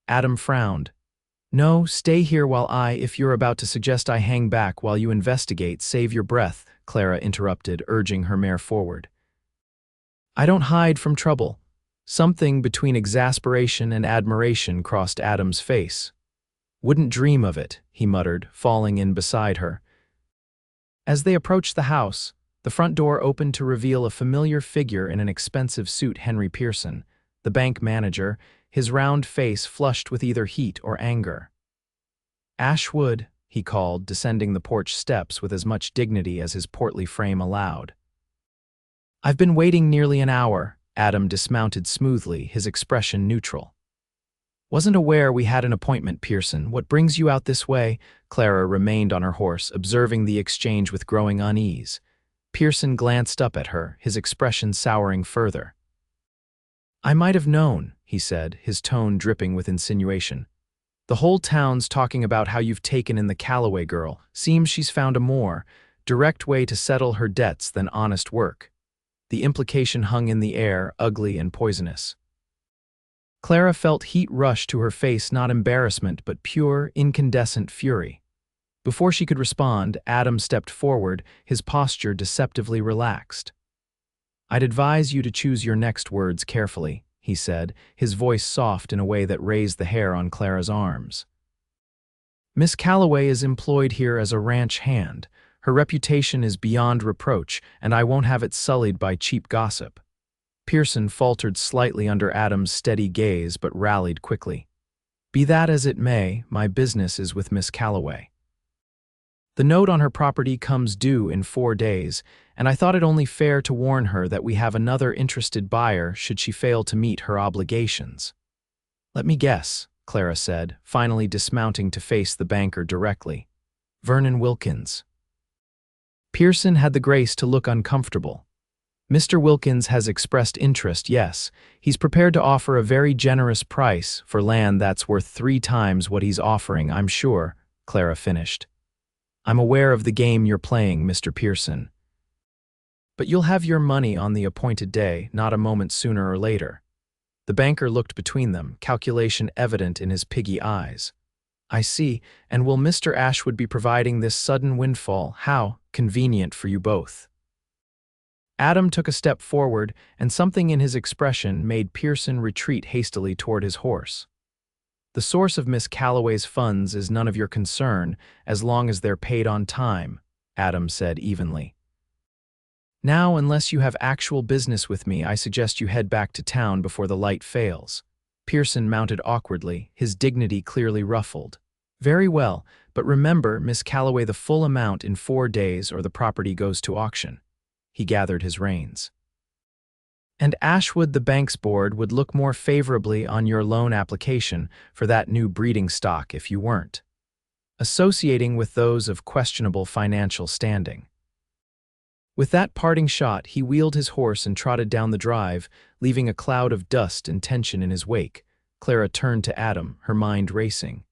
Adam frowned. "No, stay here while if you're about to suggest I hang back while you investigate, save your breath," Clara interrupted, urging her mare forward. "I don't hide from trouble." Something between exasperation and admiration crossed Adam's face. "Wouldn't dream of it," he muttered, falling in beside her. As they approached the house, the front door opened to reveal a familiar figure in an expensive suit, Henry Pearson, the bank manager, his round face flushed with either heat or anger. "Ashwood," he called, descending the porch steps with as much dignity as his portly frame allowed. "I've been waiting nearly an hour." Adam dismounted smoothly, his expression neutral. "Wasn't aware we had an appointment, Pearson. What brings you out this way?" Clara remained on her horse, observing the exchange with growing unease. Pearson glanced up at her, his expression souring further. "I might have known," he said, his tone dripping with insinuation. "The whole town's talking about how you've taken in the Calloway girl. Seems she's found a more direct way to settle her debts than honest work." The implication hung in the air, ugly and poisonous. Clara felt heat rush to her face, not embarrassment, but pure, incandescent fury. Before she could respond, Adam stepped forward, his posture deceptively relaxed. "I'd advise you to choose your next words carefully," he said, his voice soft in a way that raised the hair on Clara's arms. "Miss Calloway is employed here as a ranch hand. Her reputation is beyond reproach, and I won't have it sullied by cheap gossip." Pearson faltered slightly under Adam's steady gaze, but rallied quickly. "Be that as it may, my business is with Miss Calloway. The note on her property comes due in 4 days, and I thought it only fair to warn her that we have another interested buyer should she fail to meet her obligations." "Let me guess," Clara said, finally dismounting to face the banker directly. "Vernon Wilkins." Pearson had the grace to look uncomfortable. "Mr. Wilkins has expressed interest, yes. He's prepared to offer a very generous price for land that's worth 3 times what he's offering, I'm sure," Clara finished. "I'm aware of the game you're playing, Mr. Pearson. But you'll have your money on the appointed day, not a moment sooner or later." The banker looked between them, calculation evident in his piggy eyes. "I see, and will Mr. Ashwood be providing this sudden windfall? How convenient for you both." Adam took a step forward, and something in his expression made Pearson retreat hastily toward his horse. "The source of Miss Calloway's funds is none of your concern, as long as they're paid on time," Adam said evenly. "Now, unless you have actual business with me, I suggest you head back to town before the light fails." Pearson mounted awkwardly, his dignity clearly ruffled. "Very well, but remember, Miss Calloway, the full amount in 4 days or the property goes to auction." He gathered his reins. "And Ashwood, the bank's board, would look more favorably on your loan application for that new breeding stock if you weren't associating with those of questionable financial standing." With that parting shot, he wheeled his horse and trotted down the drive, leaving a cloud of dust and tension in his wake. Clara turned to Adam, her mind racing.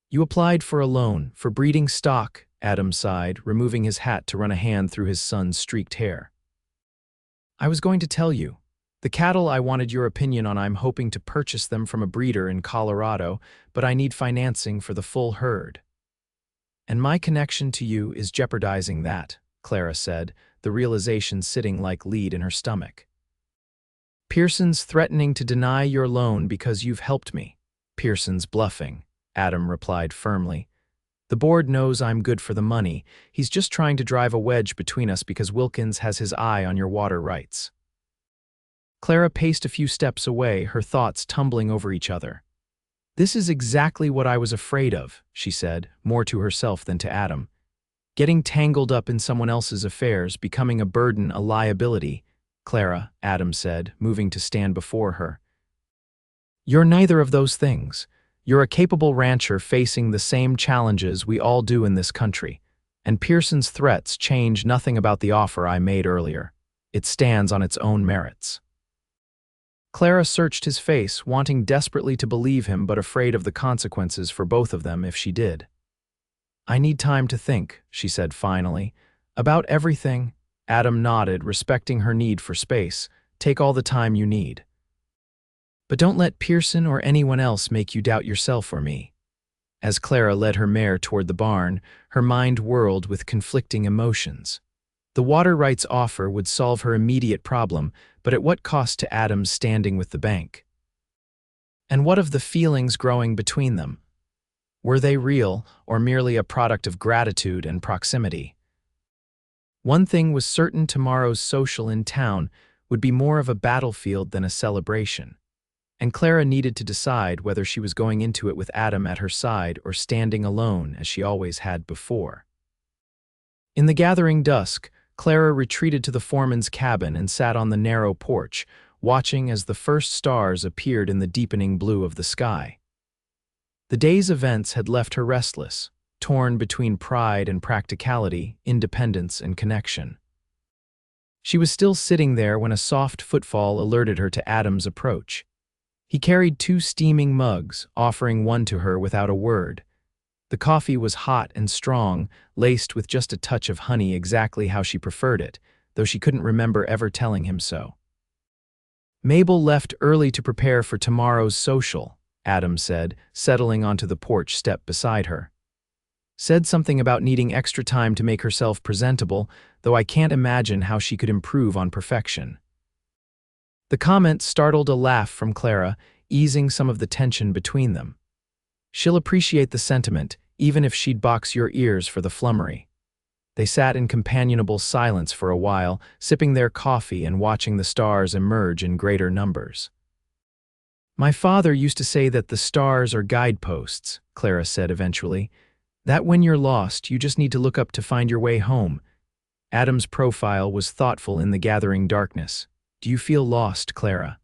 "You applied for a loan, for breeding stock," Adam sighed, removing his hat to run a hand through his son's streaked hair. "I was going to tell you. The cattle I wanted your opinion on, I'm hoping to purchase them from a breeder in Colorado, but I need financing for the full herd. And my connection to you is jeopardizing that," Clara said, the realization sitting like lead in her stomach. "Pearson's threatening to deny your loan because you've helped me." "Pearson's bluffing," Adam replied firmly. "The board knows I'm good for the money. He's just trying to drive a wedge between us because Wilkins has his eye on your water rights." Clara paced a few steps away, her thoughts tumbling over each other. "This is exactly what I was afraid of," she said, more to herself than to Adam. "Getting tangled up in someone else's affairs, becoming a burden, a liability." "Clara," Adam said, moving to stand before her. "You're neither of those things. You're a capable rancher facing the same challenges we all do in this country, and Pearson's threats change nothing about the offer I made earlier. It stands on its own merits." Clara searched his face, wanting desperately to believe him but afraid of the consequences for both of them if she did. "I need time to think," she said finally. "About everything." Adam nodded, respecting her need for space. "Take all the time you need. But don't let Pearson or anyone else make you doubt yourself or me." As Clara led her mare toward the barn, her mind whirled with conflicting emotions. The water rights offer would solve her immediate problem, but at what cost to Adam's standing with the bank? And what of the feelings growing between them? Were they real, or merely a product of gratitude and proximity? One thing was certain: tomorrow's social in town would be more of a battlefield than a celebration, and Clara needed to decide whether she was going into it with Adam at her side or standing alone as she always had before. In the gathering dusk, Clara retreated to the foreman's cabin and sat on the narrow porch, watching as the first stars appeared in the deepening blue of the sky. The day's events had left her restless, torn between pride and practicality, independence and connection. She was still sitting there when a soft footfall alerted her to Adam's approach. He carried 2 steaming mugs, offering one to her without a word. The coffee was hot and strong, laced with just a touch of honey, exactly how she preferred it, though she couldn't remember ever telling him so. "Mabel left early to prepare for tomorrow's social," Adam said, settling onto the porch step beside her. "Said something about needing extra time to make herself presentable, though I can't imagine how she could improve on perfection." The comment startled a laugh from Clara, easing some of the tension between them. "She'll appreciate the sentiment, even if she'd box your ears for the flummery." They sat in companionable silence for a while, sipping their coffee and watching the stars emerge in greater numbers. "My father used to say that the stars are guideposts," Clara said eventually. "That when you're lost, you just need to look up to find your way home." Adam's profile was thoughtful in the gathering darkness. "Do you feel lost, Clara?"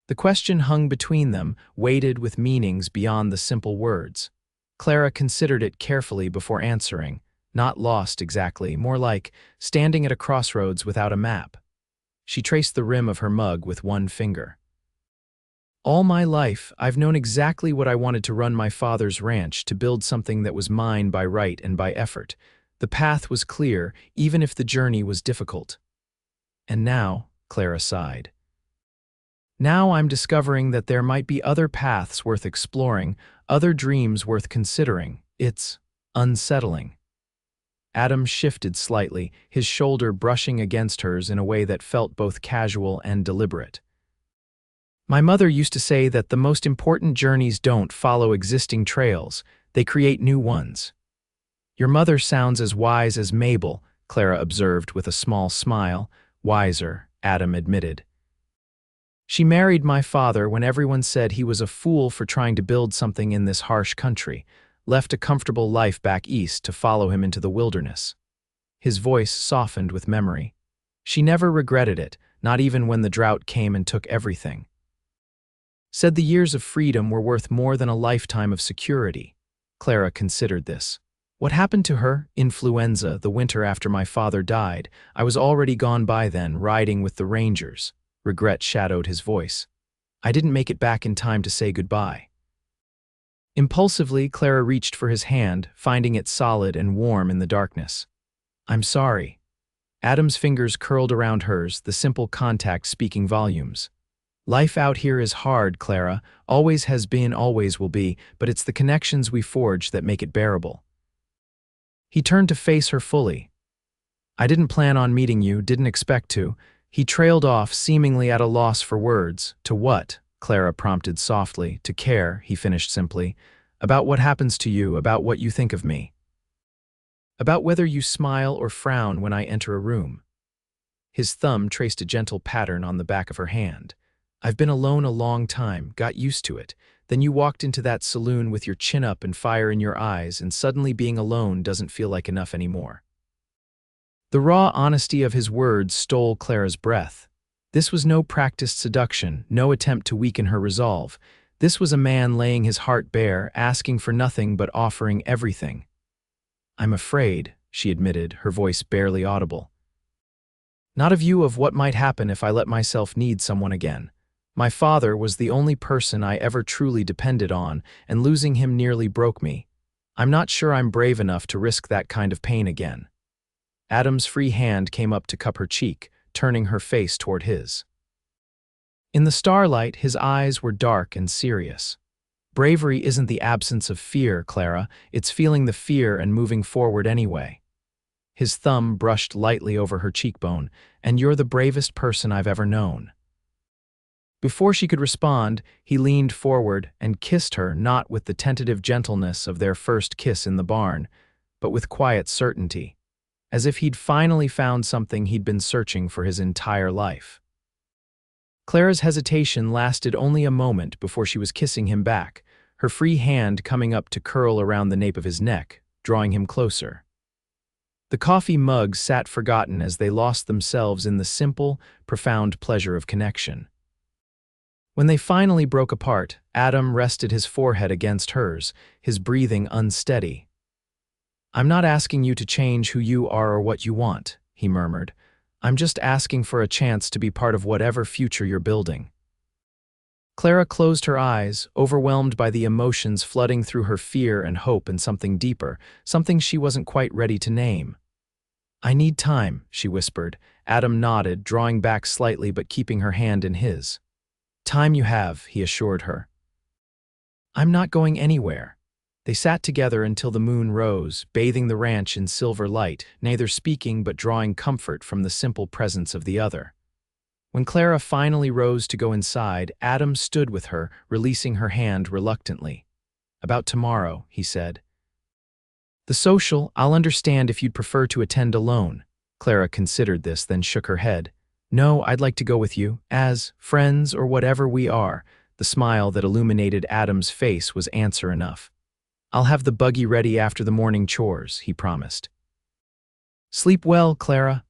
The question hung between them, weighted with meanings beyond the simple words. Clara considered it carefully before answering. Not lost exactly, more like standing at a crossroads without a map. She traced the rim of her mug with one finger. "All my life, I've known exactly what I wanted: to run my father's ranch, to build something that was mine by right and by effort. The path was clear, even if the journey was difficult. And now," Clara sighed, "now I'm discovering that there might be other paths worth exploring, other dreams worth considering. It's unsettling." Adam shifted slightly, his shoulder brushing against hers in a way that felt both casual and deliberate. "My mother used to say that the most important journeys don't follow existing trails, they create new ones." "Your mother sounds as wise as Mabel," Clara observed with a small smile. "Wiser," Adam admitted. "She married my father when everyone said he was a fool for trying to build something in this harsh country, left a comfortable life back east to follow him into the wilderness." His voice softened with memory. "She never regretted it, not even when the drought came and took everything. Said the years of freedom were worth more than a lifetime of security." Clara considered this. "What happened to her? Influenza, the winter after my father died. I was already gone by then, riding with the Rangers." Regret shadowed his voice. "I didn't make it back in time to say goodbye." Impulsively, Clara reached for his hand, finding it solid and warm in the darkness. "I'm sorry." Adam's fingers curled around hers, the simple contact speaking volumes. "Life out here is hard, Clara. Always has been, always will be, but it's the connections we forge that make it bearable." He turned to face her fully. "I didn't plan on meeting you, didn't expect to." He trailed off, seemingly at a loss for words. "To what?" Clara prompted softly. "To care," he finished simply. "About what happens to you, about what you think of me. About whether you smile or frown when I enter a room." His thumb traced a gentle pattern on the back of her hand. "I've been alone a long time, got used to it. Then you walked into that saloon with your chin up and fire in your eyes, and suddenly being alone doesn't feel like enough anymore." The raw honesty of his words stole Clara's breath. This was no practiced seduction, no attempt to weaken her resolve. This was a man laying his heart bare, asking for nothing but offering everything. "I'm afraid," she admitted, her voice barely audible. "Not a view of what might happen if I let myself need someone again. My father was the only person I ever truly depended on, and losing him nearly broke me. I'm not sure I'm brave enough to risk that kind of pain again." Adam's free hand came up to cup her cheek, turning her face toward his. In the starlight, his eyes were dark and serious. "Bravery isn't the absence of fear, Clara. It's feeling the fear and moving forward anyway." His thumb brushed lightly over her cheekbone. "And you're the bravest person I've ever known." Before she could respond, he leaned forward and kissed her, not with the tentative gentleness of their first kiss in the barn, but with quiet certainty, as if he'd finally found something he'd been searching for his entire life. Clara's hesitation lasted only a moment before she was kissing him back, her free hand coming up to curl around the nape of his neck, drawing him closer. The coffee mug sat forgotten as they lost themselves in the simple, profound pleasure of connection. When they finally broke apart, Adam rested his forehead against hers, his breathing unsteady. "I'm not asking you to change who you are or what you want," he murmured. "I'm just asking for a chance to be part of whatever future you're building." Clara closed her eyes, overwhelmed by the emotions flooding through her fear and hope and something deeper, something she wasn't quite ready to name. "I need time," she whispered. Adam nodded, drawing back slightly but keeping her hand in his. "Time you have," he assured her. "I'm not going anywhere." They sat together until the moon rose, bathing the ranch in silver light, neither speaking but drawing comfort from the simple presence of the other. When Clara finally rose to go inside, Adam stood with her, releasing her hand reluctantly. "About tomorrow," he said. "The social, I'll understand if you'd prefer to attend alone." Clara considered this, then shook her head. "No, I'd like to go with you, as friends or whatever we are." The smile that illuminated Adam's face was answer enough. "I'll have the buggy ready after the morning chores," he promised. "Sleep well, Clara."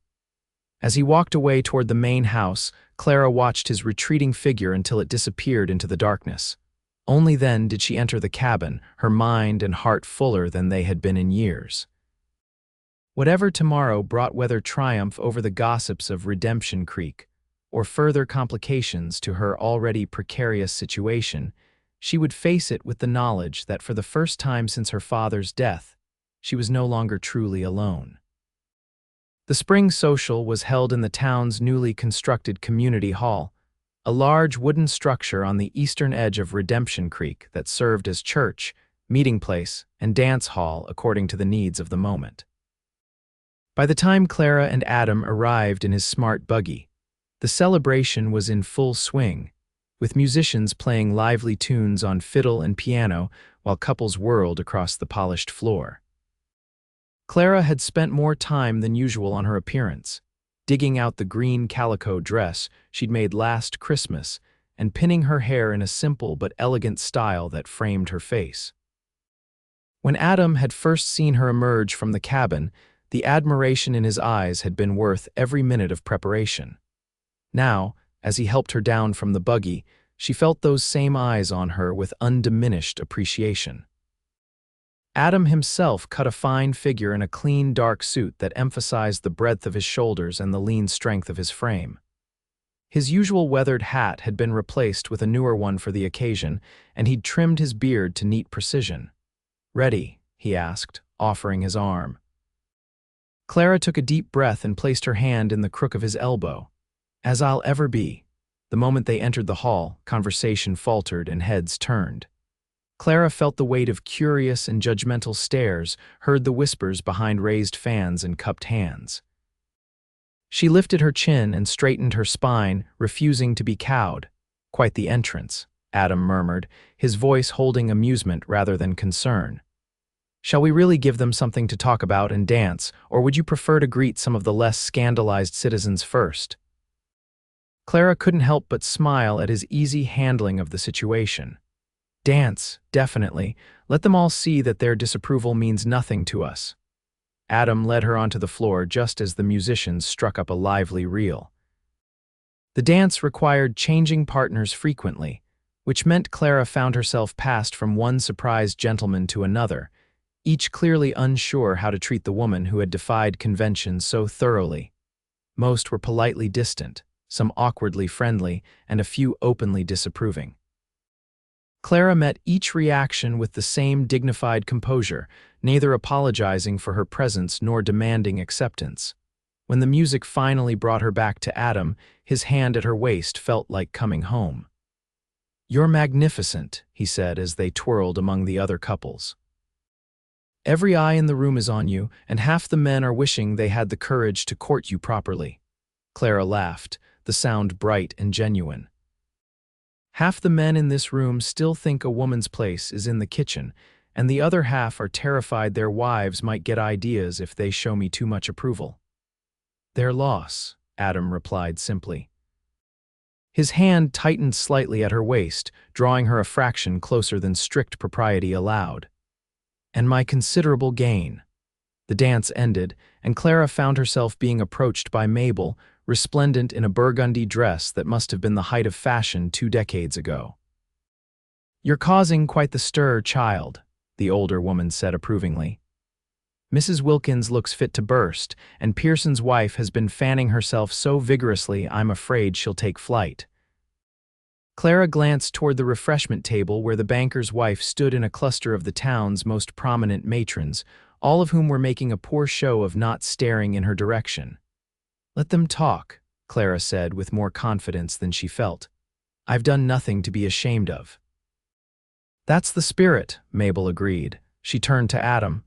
As he walked away toward the main house, Clara watched his retreating figure until it disappeared into the darkness. Only then did she enter the cabin, her mind and heart fuller than they had been in years. Whatever tomorrow brought, whether triumph over the gossips of Redemption Creek or further complications to her already precarious situation, she would face it with the knowledge that for the first time since her father's death, she was no longer truly alone. The spring social was held in the town's newly constructed community hall, a large wooden structure on the eastern edge of Redemption Creek that served as church, meeting place, and dance hall according to the needs of the moment. By the time Clara and Adam arrived in his smart buggy, the celebration was in full swing, with musicians playing lively tunes on fiddle and piano while couples whirled across the polished floor. Clara had spent more time than usual on her appearance, digging out the green calico dress she'd made last Christmas and pinning her hair in a simple but elegant style that framed her face. When Adam had first seen her emerge from the cabin, the admiration in his eyes had been worth every minute of preparation. Now, as he helped her down from the buggy, she felt those same eyes on her with undiminished appreciation. Adam himself cut a fine figure in a clean, dark suit that emphasized the breadth of his shoulders and the lean strength of his frame. His usual weathered hat had been replaced with a newer one for the occasion, and he'd trimmed his beard to neat precision. "Ready?" he asked, offering his arm. Clara took a deep breath and placed her hand in the crook of his elbow. "As I'll ever be." The moment they entered the hall, conversation faltered and heads turned. Clara felt the weight of curious and judgmental stares, heard the whispers behind raised fans and cupped hands. She lifted her chin and straightened her spine, refusing to be cowed. "Quite the entrance," Adam murmured, his voice holding amusement rather than concern. "Shall we really give them something to talk about and dance, or would you prefer to greet some of the less scandalized citizens first?" Clara couldn't help but smile at his easy handling of the situation. "Dance, definitely. Let them all see that their disapproval means nothing to us." Adam led her onto the floor just as the musicians struck up a lively reel. The dance required changing partners frequently, which meant Clara found herself passed from one surprised gentleman to another, each clearly unsure how to treat the woman who had defied convention so thoroughly. Most were politely distant, some awkwardly friendly, and a few openly disapproving. Clara met each reaction with the same dignified composure, neither apologizing for her presence nor demanding acceptance. When the music finally brought her back to Adam, his hand at her waist felt like coming home. "You're magnificent," he said as they twirled among the other couples. "Every eye in the room is on you, and half the men are wishing they had the courage to court you properly." Clara laughed, the sound bright and genuine. "Half the men in this room still think a woman's place is in the kitchen, and the other half are terrified their wives might get ideas if they show me too much approval." "Their loss," Adam replied simply. His hand tightened slightly at her waist, drawing her a fraction closer than strict propriety allowed. "And my considerable gain." The dance ended, and Clara found herself being approached by Mabel, resplendent in a burgundy dress that must have been the height of fashion 2 decades ago. "You're causing quite the stir, child," the older woman said approvingly. "Mrs. Wilkins looks fit to burst, and Pearson's wife has been fanning herself so vigorously I'm afraid she'll take flight." Clara glanced toward the refreshment table where the banker's wife stood in a cluster of the town's most prominent matrons, all of whom were making a poor show of not staring in her direction. "Let them talk," Clara said with more confidence than she felt. "I've done nothing to be ashamed of." "That's the spirit," Mabel agreed. She turned to Adam.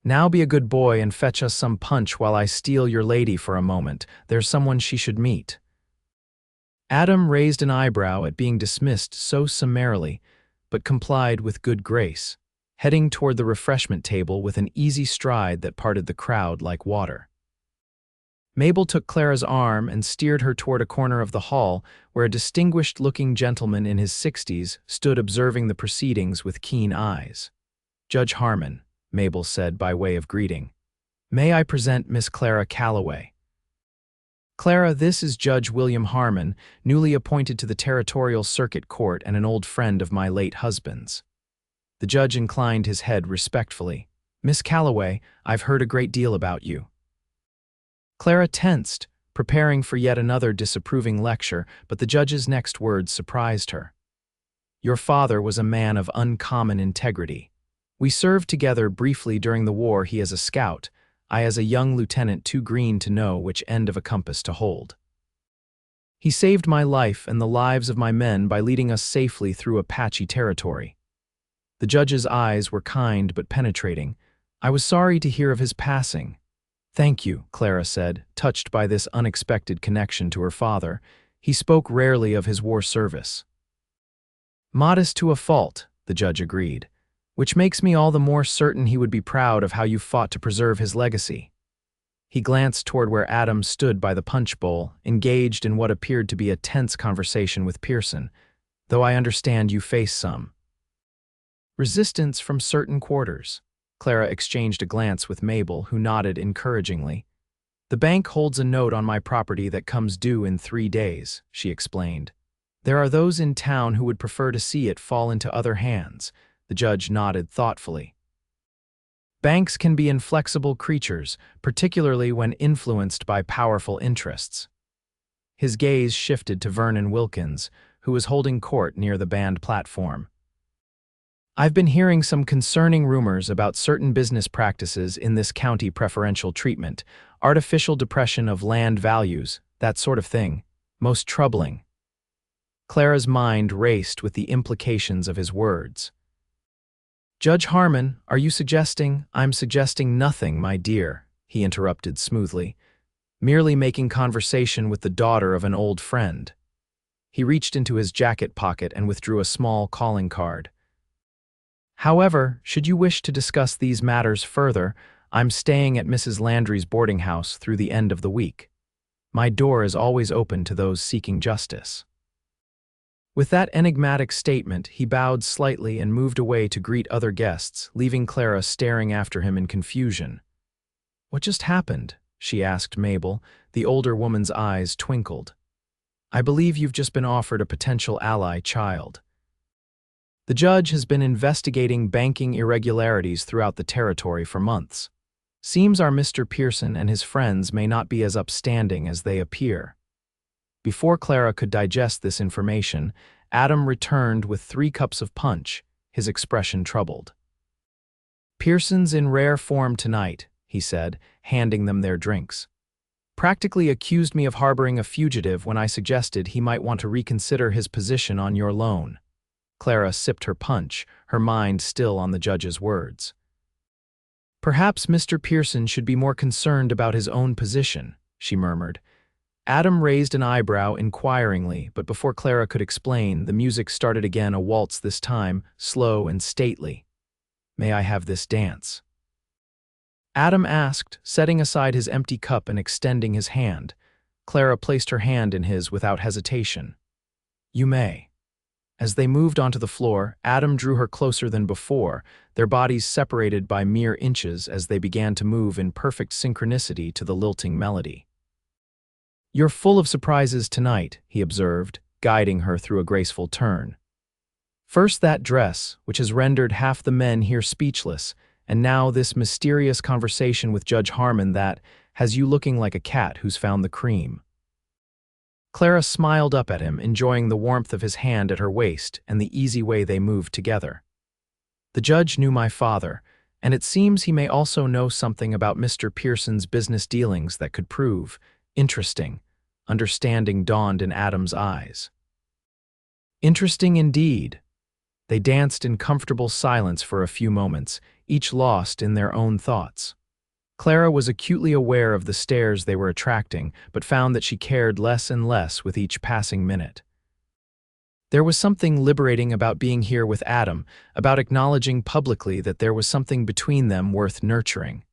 "Now be a good boy and fetch us some punch while I steal your lady for a moment. There's someone she should meet." Adam raised an eyebrow at being dismissed so summarily, but complied with good grace, heading toward the refreshment table with an easy stride that parted the crowd like water. Mabel took Clara's arm and steered her toward a corner of the hall where a distinguished-looking gentleman in his 60s stood observing the proceedings with keen eyes. "Judge Harmon," Mabel said by way of greeting. "May I present Miss Clara Calloway?" "Clara, this is Judge William Harmon, newly appointed to the Territorial Circuit Court and an old friend of my late husband's." The judge inclined his head respectfully. "Miss Calloway, I've heard a great deal about you." Clara tensed, preparing for yet another disapproving lecture, but the judge's next words surprised her. "Your father was a man of uncommon integrity. We served together briefly during the war, he as a scout, I as a young lieutenant too green to know which end of a compass to hold. He saved my life and the lives of my men by leading us safely through Apache territory." The judge's eyes were kind but penetrating. "I was sorry to hear of his passing." "Thank you," Clara said, touched by this unexpected connection to her father. "He spoke rarely of his war service." "Modest to a fault," the judge agreed, "which makes me all the more certain he would be proud of how you fought to preserve his legacy." He glanced toward where Adam stood by the punch bowl, engaged in what appeared to be a tense conversation with Pearson, "though I understand you face some resistance from certain quarters." Clara exchanged a glance with Mabel, who nodded encouragingly. "The bank holds a note on my property that comes due in 3 days," she explained. "There are those in town who would prefer to see it fall into other hands." The judge nodded thoughtfully. "Banks can be inflexible creatures, particularly when influenced by powerful interests." His gaze shifted to Vernon Wilkins, who was holding court near the band platform. "I've been hearing some concerning rumors about certain business practices in this county preferential treatment, artificial depression of land values, that sort of thing. Most troubling." Clara's mind raced with the implications of his words. "Judge Harmon, are you suggesting—" "I'm suggesting nothing, my dear," he interrupted smoothly. "Merely making conversation with the daughter of an old friend." He reached into his jacket pocket and withdrew a small calling card. "However, should you wish to discuss these matters further, I'm staying at Mrs. Landry's boarding house through the end of the week. My door is always open to those seeking justice." With that enigmatic statement, he bowed slightly and moved away to greet other guests, leaving Clara staring after him in confusion. "What just happened?" she asked Mabel. The older woman's eyes twinkled. I believe you've just been offered a potential ally child. The judge has been investigating banking irregularities throughout the territory for months. Seems our Mr. Pearson and his friends may not be as upstanding as they appear. Before Clara could digest this information, Adam returned with 3 cups of punch, his expression troubled. "Pearson's in rare form tonight," he said, handing them their drinks. "Practically accused me of harboring a fugitive when I suggested he might want to reconsider his position on your loan." Clara sipped her punch, her mind still on the judge's words. "Perhaps Mr. Pearson should be more concerned about his own position," she murmured. Adam raised an eyebrow inquiringly, but before Clara could explain, the music started again, a waltz this time, slow and stately. "May I have this dance?" Adam asked, setting aside his empty cup and extending his hand. Clara placed her hand in his without hesitation. "You may." As they moved onto the floor, Adam drew her closer than before, their bodies separated by mere inches as they began to move in perfect synchronicity to the lilting melody. "You're full of surprises tonight," he observed, guiding her through a graceful turn. "First that dress, which has rendered half the men here speechless, and now this mysterious conversation with Judge Harmon that has you looking like a cat who's found the cream." Clara smiled up at him, enjoying the warmth of his hand at her waist and the easy way they moved together. "The judge knew my father, and it seems he may also know something about Mr. Pearson's business dealings that could prove interesting." Understanding dawned in Adam's eyes. "Interesting indeed." They danced in comfortable silence for a few moments, each lost in their own thoughts. Clara was acutely aware of the stares they were attracting, but found that she cared less and less with each passing minute. There was something liberating about being here with Adam, about acknowledging publicly that there was something between them worth nurturing.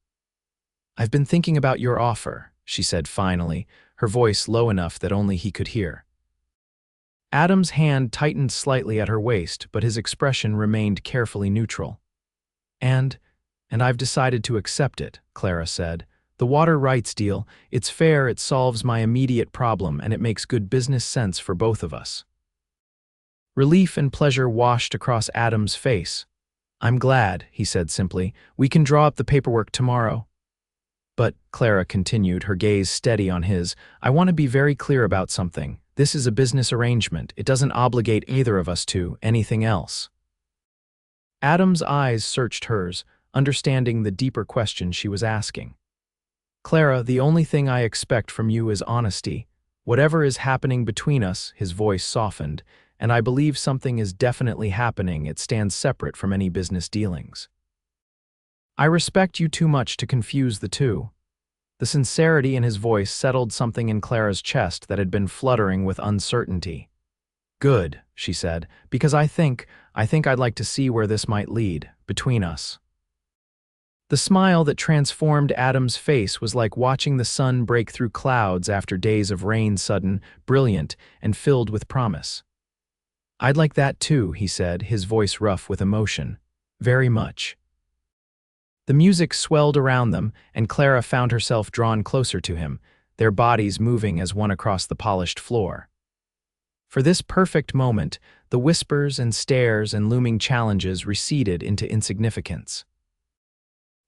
"I've been thinking about your offer," she said finally, her voice low enough that only he could hear. Adam's hand tightened slightly at her waist, but his expression remained carefully neutral. And I've decided to accept it," Clara said. "The water rights deal, it's fair, it solves my immediate problem, and it makes good business sense for both of us." Relief and pleasure washed across Adam's face. "I'm glad," he said simply. "We can draw up the paperwork tomorrow." "But," Clara continued, her gaze steady on his, "I want to be very clear about something. This is a business arrangement. It doesn't obligate either of us to anything else." Adam's eyes searched hers, understanding the deeper question she was asking. "Clara, the only thing I expect from you is honesty. Whatever is happening between us," his voice softened, "and I believe something is definitely happening, it stands separate from any business dealings. I respect you too much to confuse the two." The sincerity in his voice settled something in Clara's chest that had been fluttering with uncertainty. "Good," she said, "because I think I'd like to see where this might lead, between us." The smile that transformed Adam's face was like watching the sun break through clouds after days of rain, sudden, brilliant, and filled with promise. "I'd like that too," he said, his voice rough with emotion. "Very much." The music swelled around them, and Clara found herself drawn closer to him, their bodies moving as one across the polished floor. For this perfect moment, the whispers and stares and looming challenges receded into insignificance.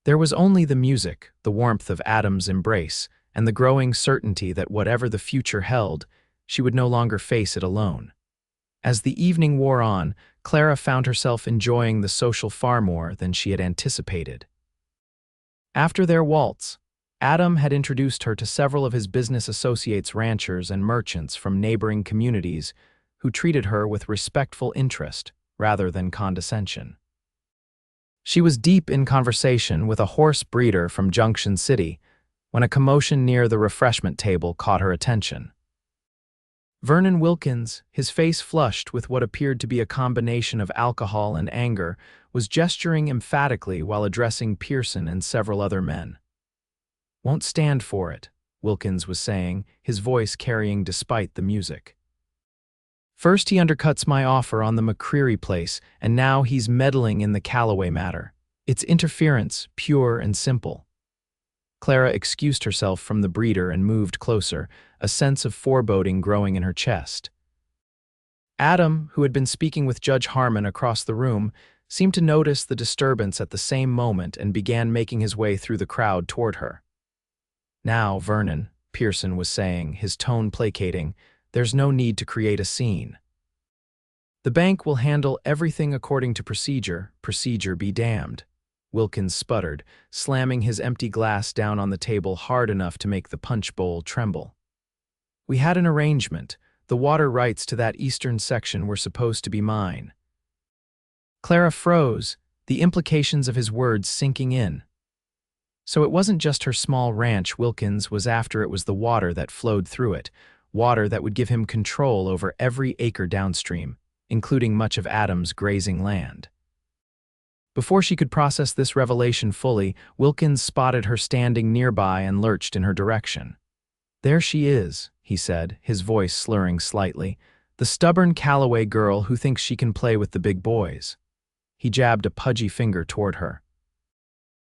There was only the music, the warmth of Adam's embrace, and the growing certainty that whatever the future held, she would no longer face it alone. As the evening wore on, Clara found herself enjoying the social far more than she had anticipated. After their waltz, Adam had introduced her to several of his business associates, ranchers and merchants from neighboring communities who treated her with respectful interest rather than condescension. She was deep in conversation with a horse breeder from Junction City when a commotion near the refreshment table caught her attention. Vernon Wilkins, his face flushed with what appeared to be a combination of alcohol and anger, was gesturing emphatically while addressing Pearson and several other men. "Won't stand for it," Wilkins was saying, his voice carrying despite the music. "First he undercuts my offer on the McCreary place, and now he's meddling in the Calloway matter. It's interference, pure and simple." Clara excused herself from the breeder and moved closer, a sense of foreboding growing in her chest. Adam, who had been speaking with Judge Harmon across the room, seemed to notice the disturbance at the same moment and began making his way through the crowd toward her. "Now, Vernon," Pearson was saying, his tone placating, "there's no need to create a scene. The bank will handle everything according to procedure, procedure be damned." Wilkins sputtered, slamming his empty glass down on the table hard enough to make the punch bowl tremble. "We had an arrangement. The water rights to that eastern section were supposed to be mine." Clara froze, the implications of his words sinking in. So it wasn't just her small ranch Wilkins was after, it was the water that flowed through it, water that would give him control over every acre downstream, including much of Adam's grazing land. Before she could process this revelation fully, Wilkins spotted her standing nearby and lurched in her direction. "There she is," he said, his voice slurring slightly, "the stubborn Calloway girl who thinks she can play with the big boys." He jabbed a pudgy finger toward her.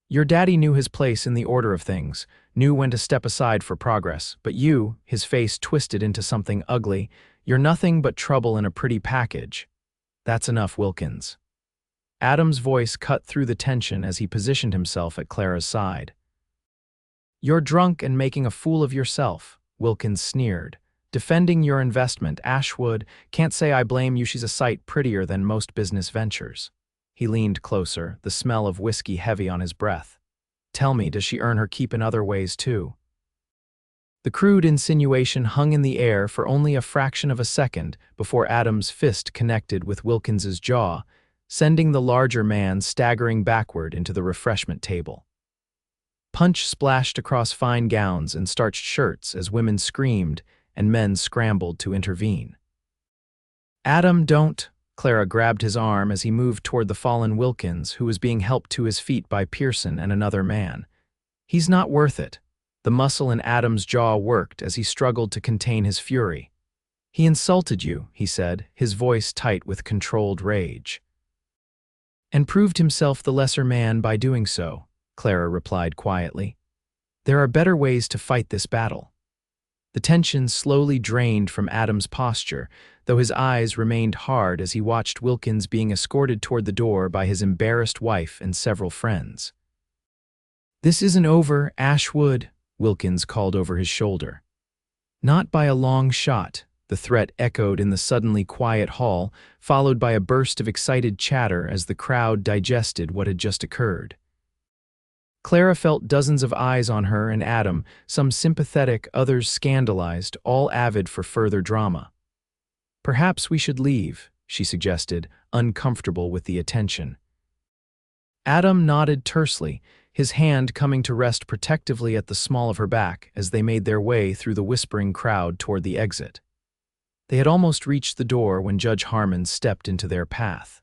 "Your daddy knew his place in the order of things, knew when to step aside for progress, but you," his face twisted into something ugly, "you're nothing but trouble in a pretty package. That's enough, Wilkins." Adam's voice cut through the tension as he positioned himself at Clara's side. "You're drunk and making a fool of yourself," Wilkins sneered. "Defending your investment, Ashwood, can't say I blame you, she's a sight prettier than most business ventures." He leaned closer, the smell of whiskey heavy on his breath. "Tell me, does she earn her keep in other ways too?" The crude insinuation hung in the air for only a fraction of a second before Adam's fist connected with Wilkins's jaw, sending the larger man staggering backward into the refreshment table. Punch splashed across fine gowns and starched shirts as women screamed and men scrambled to intervene. "Adam, don't!" Clara grabbed his arm as he moved toward the fallen Wilkins, who was being helped to his feet by Pearson and another man. "He's not worth it." The muscle in Adam's jaw worked as he struggled to contain his fury. "He insulted you," he said, his voice tight with controlled rage. "And proved himself the lesser man by doing so," Clara replied quietly. "There are better ways to fight this battle." The tension slowly drained from Adam's posture, though his eyes remained hard as he watched Wilkins being escorted toward the door by his embarrassed wife and several friends. "This isn't over, Ashwood," Wilkins called over his shoulder. "Not by a long shot," the threat echoed in the suddenly quiet hall, followed by a burst of excited chatter as the crowd digested what had just occurred. Clara felt dozens of eyes on her and Adam, some sympathetic, others scandalized, all avid for further drama. "Perhaps we should leave," she suggested, uncomfortable with the attention. Adam nodded tersely, his hand coming to rest protectively at the small of her back as they made their way through the whispering crowd toward the exit. They had almost reached the door when Judge Harmon stepped into their path.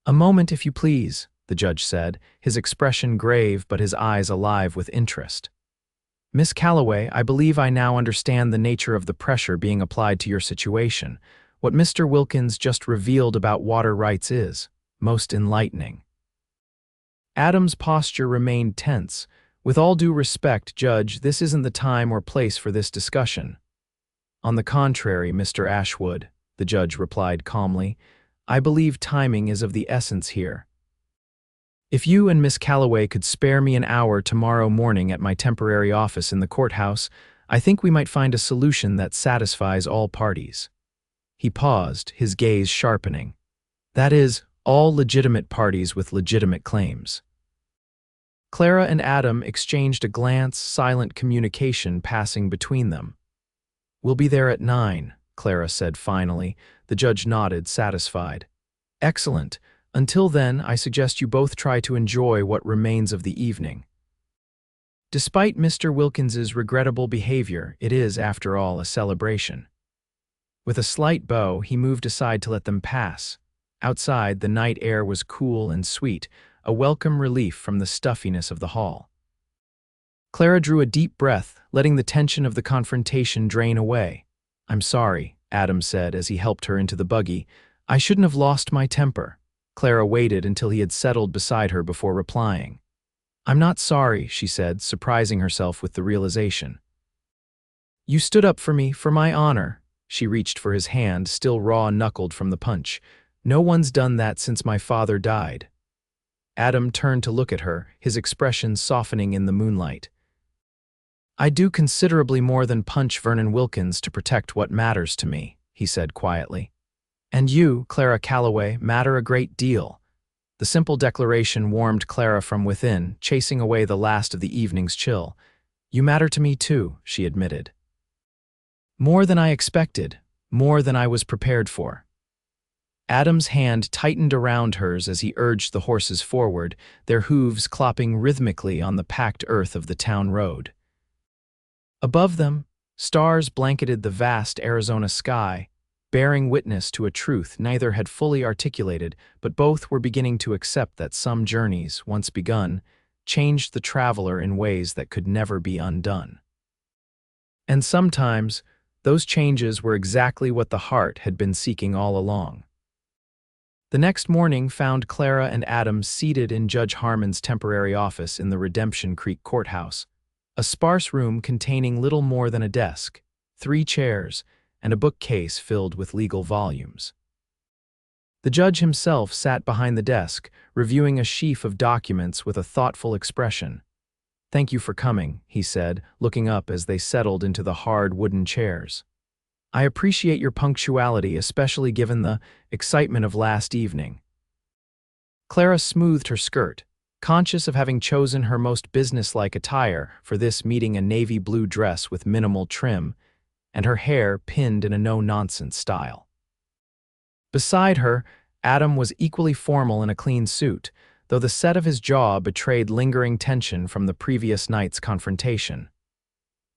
"A moment, if you please," the judge said, his expression grave but his eyes alive with interest. "Miss Calloway, I believe I now understand the nature of the pressure being applied to your situation. What Mr. Wilkins just revealed about water rights is most enlightening." Adam's posture remained tense. "With all due respect, Judge, this isn't the time or place for this discussion." "On the contrary, Mr. Ashwood," the judge replied calmly, "I believe timing is of the essence here. If you and Miss Calloway could spare me an hour tomorrow morning at my temporary office in the courthouse, I think we might find a solution that satisfies all parties." He paused, his gaze sharpening. "That is, all legitimate parties with legitimate claims." Clara and Adam exchanged a glance, silent communication passing between them. "We'll be there at 9, Clara said finally. The judge nodded, satisfied. "Excellent. Until then, I suggest you both try to enjoy what remains of the evening." Despite Mr. Wilkins's regrettable behavior, it is, after all, a celebration. With a slight bow, he moved aside to let them pass. Outside, the night air was cool and sweet, a welcome relief from the stuffiness of the hall. Clara drew a deep breath, letting the tension of the confrontation drain away. "I'm sorry," Adam said as he helped her into the buggy. "I shouldn't have lost my temper." Clara waited until he had settled beside her before replying. I'm not sorry, she said, surprising herself with the realization. You stood up for me, for my honor. She reached for his hand, still raw-knuckled from the punch. No one's done that since my father died. Adam turned to look at her, his expression softening in the moonlight. I do considerably more than punch Vernon Wilkins to protect what matters to me, he said quietly. And you, Clara Calloway, matter a great deal. The simple declaration warmed Clara from within, chasing away the last of the evening's chill. You matter to me too, she admitted. More than I expected, more than I was prepared for. Adam's hand tightened around hers as he urged the horses forward, their hooves clopping rhythmically on the packed earth of the town road. Above them, stars blanketed the vast Arizona sky, bearing witness to a truth neither had fully articulated, but both were beginning to accept that some journeys, once begun, changed the traveler in ways that could never be undone. And sometimes, those changes were exactly what the heart had been seeking all along. The next morning found Clara and Adam seated in Judge Harmon's temporary office in the Redemption Creek courthouse, a sparse room containing little more than a desk, 3 chairs, and a bookcase filled with legal volumes. The judge himself sat behind the desk, reviewing a sheaf of documents with a thoughtful expression. "Thank you for coming," he said, looking up as they settled into the hard wooden chairs. "I appreciate your punctuality, especially given the excitement of last evening." Clara smoothed her skirt, conscious of having chosen her most businesslike attire for this meeting, a navy blue dress with minimal trim, and her hair pinned in a no-nonsense style. Beside her, Adam was equally formal in a clean suit, though the set of his jaw betrayed lingering tension from the previous night's confrontation.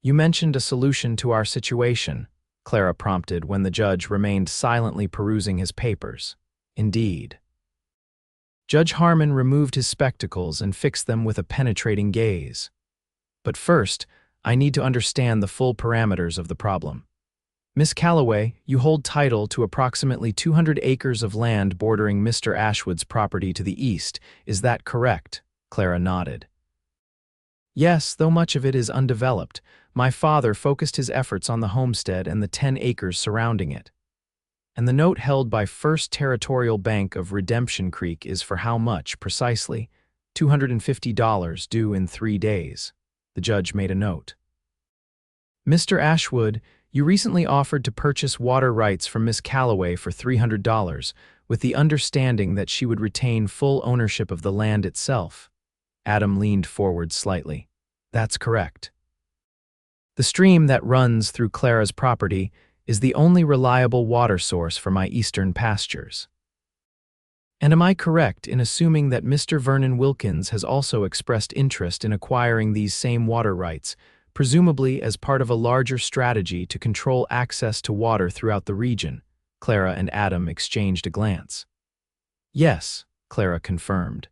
"You mentioned a solution to our situation," Clara prompted when the judge remained silently perusing his papers. "Indeed." Judge Harmon removed his spectacles and fixed them with a penetrating gaze. "But first, I need to understand the full parameters of the problem. Miss Calloway, you hold title to approximately 200 acres of land bordering Mr. Ashwood's property to the east. Is that correct?" Clara nodded. "Yes, though much of it is undeveloped. My father focused his efforts on the homestead and the 10 acres surrounding it. And the note held by First Territorial Bank of Redemption Creek is for how much, precisely? $250 due in 3 days. The judge made a note. "Mr. Ashwood, you recently offered to purchase water rights from Miss Calloway for $300, with the understanding that she would retain full ownership of the land itself." Adam leaned forward slightly. "That's correct. The stream that runs through Clara's property is the only reliable water source for my eastern pastures. And am I correct in assuming that Mr. Vernon Wilkins has also expressed interest in acquiring these same water rights, presumably as part of a larger strategy to control access to water throughout the region?" Clara and Adam exchanged a glance. "Yes," Clara confirmed.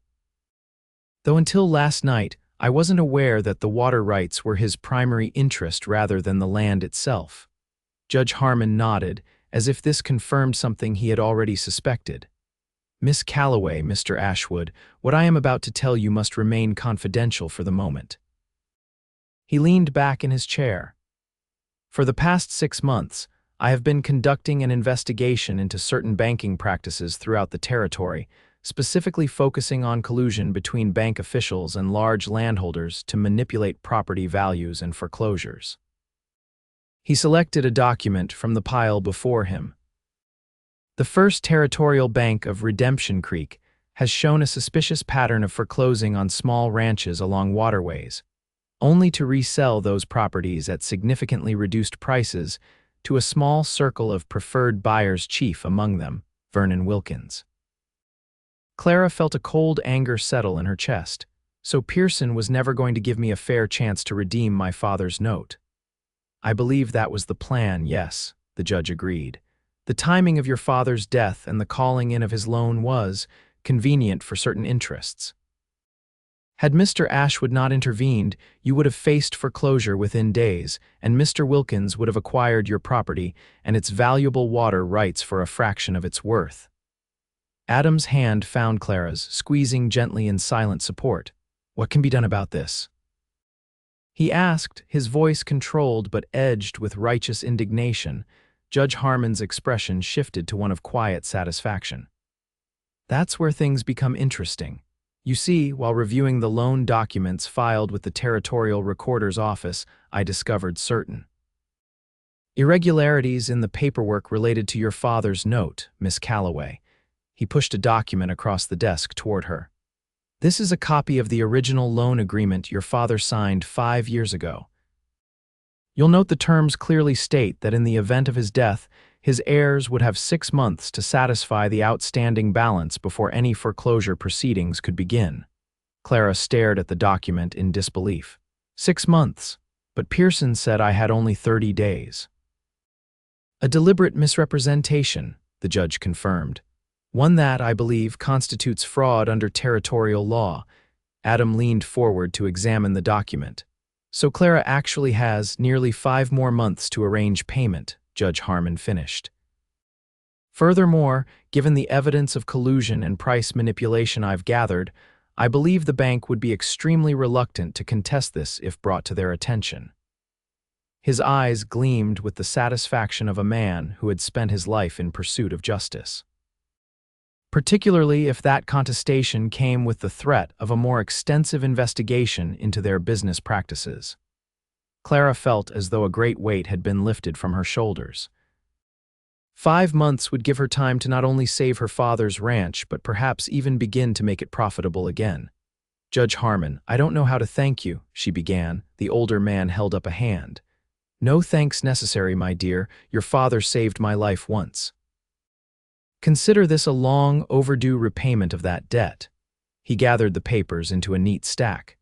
"Though until last night, I wasn't aware that the water rights were his primary interest rather than the land itself." Judge Harmon nodded, as if this confirmed something he had already suspected. "Miss Calloway, Mr. Ashwood, what I am about to tell you must remain confidential for the moment." He leaned back in his chair. "For the past 6 months, I have been conducting an investigation into certain banking practices throughout the territory, specifically focusing on collusion between bank officials and large landholders to manipulate property values and foreclosures." He selected a document from the pile before him. "The First Territorial Bank of Redemption Creek has shown a suspicious pattern of foreclosing on small ranches along waterways, only to resell those properties at significantly reduced prices to a small circle of preferred buyers, chief among them, Vernon Wilkins." Clara felt a cold anger settle in her chest. So Pearson was never going to give me a fair chance to redeem my father's note. "I believe that was the plan, yes," the judge agreed. "The timing of your father's death and the calling in of his loan was convenient for certain interests. Had Mr. Ashwood not intervened, you would have faced foreclosure within days, and Mr. Wilkins would have acquired your property and its valuable water rights for a fraction of its worth." Adam's hand found Clara's, squeezing gently in silent support. What can be done about this?" he asked, his voice controlled but edged with righteous indignation. Judge Harmon's expression shifted to one of quiet satisfaction. "That's where things become interesting. You see, while reviewing the loan documents filed with the Territorial Recorder's Office, I discovered certain irregularities in the paperwork related to your father's note, Miss Calloway." He pushed a document across the desk toward her. "This is a copy of the original loan agreement your father signed 5 years ago. You'll note the terms clearly state that in the event of his death, his heirs would have 6 months to satisfy the outstanding balance before any foreclosure proceedings could begin." Clara stared at the document in disbelief. 6 months, but Pearson said I had only 30 days. "A deliberate misrepresentation," the judge confirmed. "One that, I believe, constitutes fraud under territorial law." Adam leaned forward to examine the document. "So Clara actually has nearly 5 more months to arrange payment," Judge Harmon finished. "Furthermore, given the evidence of collusion and price manipulation I've gathered, I believe the bank would be extremely reluctant to contest this if brought to their attention." His eyes gleamed with the satisfaction of a man who had spent his life in pursuit of justice. Particularly if that contestation came with the threat of a more extensive investigation into their business practices. Clara felt as though a great weight had been lifted from her shoulders. 5 months would give her time to not only save her father's ranch, but perhaps even begin to make it profitable again. "Judge Harmon, I don't know how to thank you," she began. The older man held up a hand. "No thanks necessary, my dear. Your father saved my life once. Consider this a long overdue repayment of that debt." He gathered the papers into a neat stack.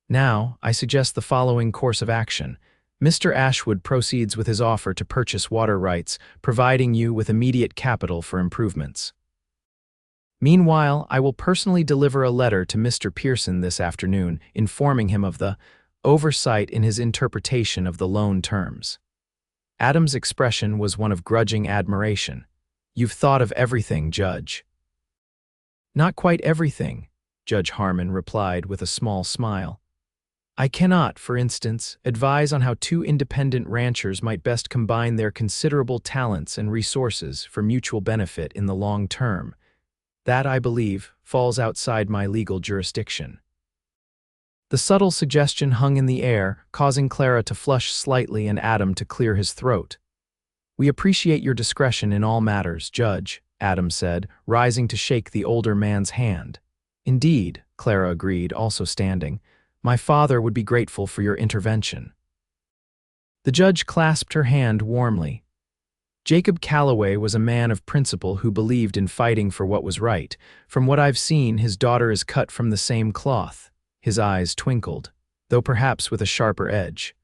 "Now, I suggest the following course of action. Mr. Ashwood proceeds with his offer to purchase water rights, providing you with immediate capital for improvements. Meanwhile, I will personally deliver a letter to Mr. Pearson this afternoon, informing him of the oversight in his interpretation of the loan terms." Adam's expression was one of grudging admiration. "You've thought of everything, Judge." "Not quite everything," Judge Harmon replied with a small smile. "I cannot, for instance, advise on how 2 independent ranchers might best combine their considerable talents and resources for mutual benefit in the long term. That, I believe, falls outside my legal jurisdiction." The subtle suggestion hung in the air, causing Clara to flush slightly and Adam to clear his throat. "We appreciate your discretion in all matters, Judge," Adam said, rising to shake the older man's hand. "Indeed," Clara agreed, also standing. "My father would be grateful for your intervention." The judge clasped her hand warmly. Jacob Calloway was a man of principle who believed in fighting for what was right. From what I've seen, his daughter is cut from the same cloth. His eyes twinkled, though perhaps with a sharper edge.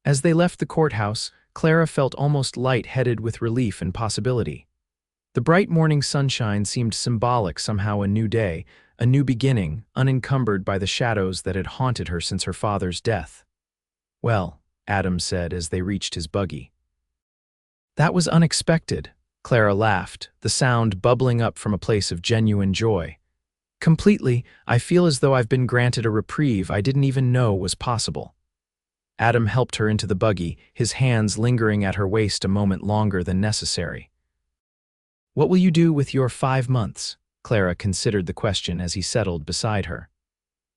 As they left the courthouse, Clara felt almost light-headed with relief and possibility. The bright morning sunshine seemed symbolic somehow a new day, a new beginning, unencumbered by the shadows that had haunted her since her father's death. "Well," Adam said as they reached his buggy. "That was unexpected," Clara laughed, the sound bubbling up from a place of genuine joy. "Completely, I feel as though I've been granted a reprieve I didn't even know was possible." Adam helped her into the buggy, his hands lingering at her waist a moment longer than necessary. "What will you do with your 5 months?" Clara considered the question as he settled beside her.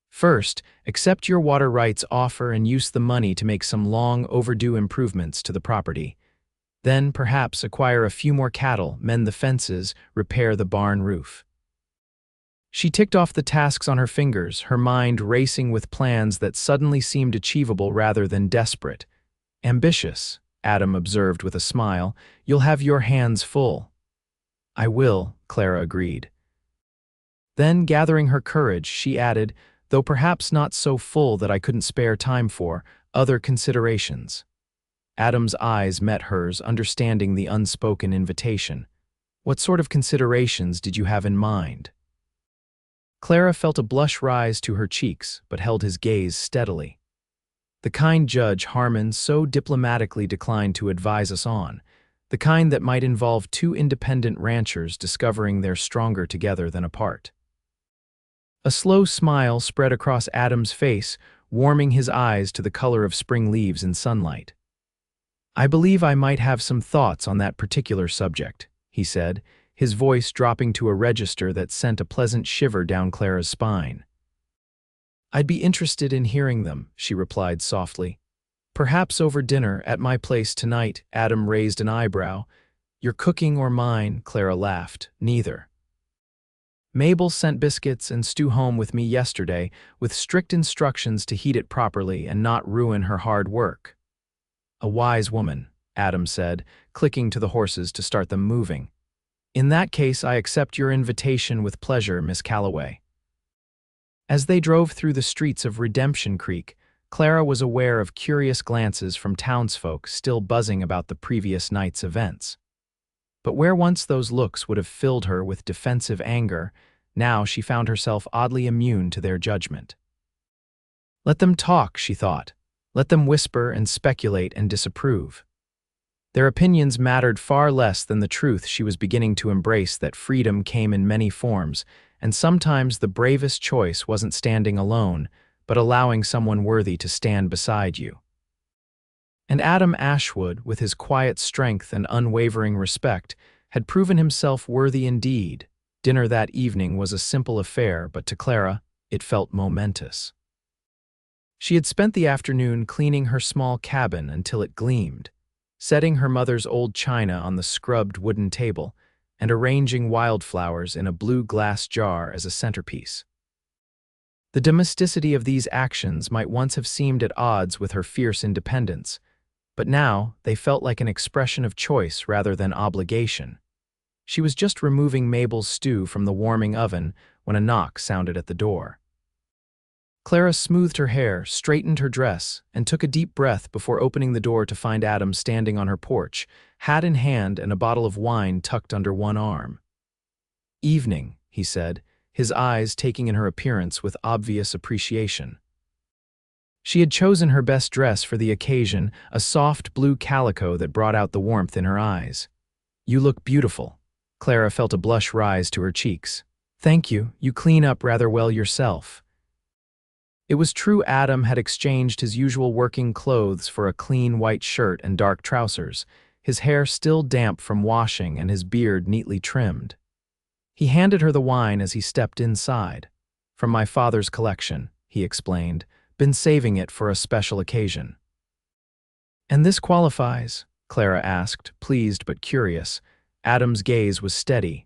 "First, accept your water rights offer and use the money to make some long overdue improvements to the property. Then, perhaps, acquire a few more cattle, mend the fences, repair the barn roof." She ticked off the tasks on her fingers, her mind racing with plans that suddenly seemed achievable rather than desperate. "Ambitious," Adam observed with a smile. "You'll have your hands full." "I will," Clara agreed. Then, gathering her courage, she added, "though perhaps not so full that I couldn't spare time for other considerations." Adam's eyes met hers, understanding the unspoken invitation. "What sort of considerations did you have in mind?" Clara felt a blush rise to her cheeks, but held his gaze steadily. "The kind Judge Harmon so diplomatically declined to advise us on, the kind that might involve 2 independent ranchers discovering they're stronger together than apart." A slow smile spread across Adam's face, warming his eyes to the color of spring leaves in sunlight. "I believe I might have some thoughts on that particular subject," he said, his voice dropping to a register that sent a pleasant shiver down Clara's spine. "I'd be interested in hearing them," she replied softly. "Perhaps over dinner at my place tonight." Adam raised an eyebrow. "Your cooking or mine?" Clara laughed. "Neither. Mabel sent biscuits and stew home with me yesterday, with strict instructions to heat it properly and not ruin her hard work." "A wise woman," Adam said, clicking to the horses to start them moving. "In that case, I accept your invitation with pleasure, Miss Calloway." As they drove through the streets of Redemption Creek, Clara was aware of curious glances from townsfolk still buzzing about the previous night's events. But where once those looks would have filled her with defensive anger, now she found herself oddly immune to their judgment. Let them talk, she thought. Let them whisper and speculate and disapprove. Their opinions mattered far less than the truth she was beginning to embrace, that freedom came in many forms, and sometimes the bravest choice wasn't standing alone, but allowing someone worthy to stand beside you. And Adam Ashwood, with his quiet strength and unwavering respect, had proven himself worthy indeed. Dinner that evening was a simple affair, but to Clara, it felt momentous. She had spent the afternoon cleaning her small cabin until it gleamed, setting her mother's old china on the scrubbed wooden table, and arranging wildflowers in a blue glass jar as a centerpiece. The domesticity of these actions might once have seemed at odds with her fierce independence, but now they felt like an expression of choice rather than obligation. She was just removing Mabel's stew from the warming oven when a knock sounded at the door. Clara smoothed her hair, straightened her dress, and took a deep breath before opening the door to find Adam standing on her porch, hat in hand and a bottle of wine tucked under one arm. "Evening," he said, his eyes taking in her appearance with obvious appreciation. She had chosen her best dress for the occasion, a soft blue calico that brought out the warmth in her eyes. "You look beautiful." Clara felt a blush rise to her cheeks. "Thank you, you clean up rather well yourself." It was true Adam had exchanged his usual working clothes for a clean white shirt and dark trousers, his hair still damp from washing and his beard neatly trimmed. He handed her the wine as he stepped inside. "From my father's collection," he explained. "Been saving it for a special occasion." "And this qualifies?" Clara asked, pleased but curious. Adam's gaze was steady.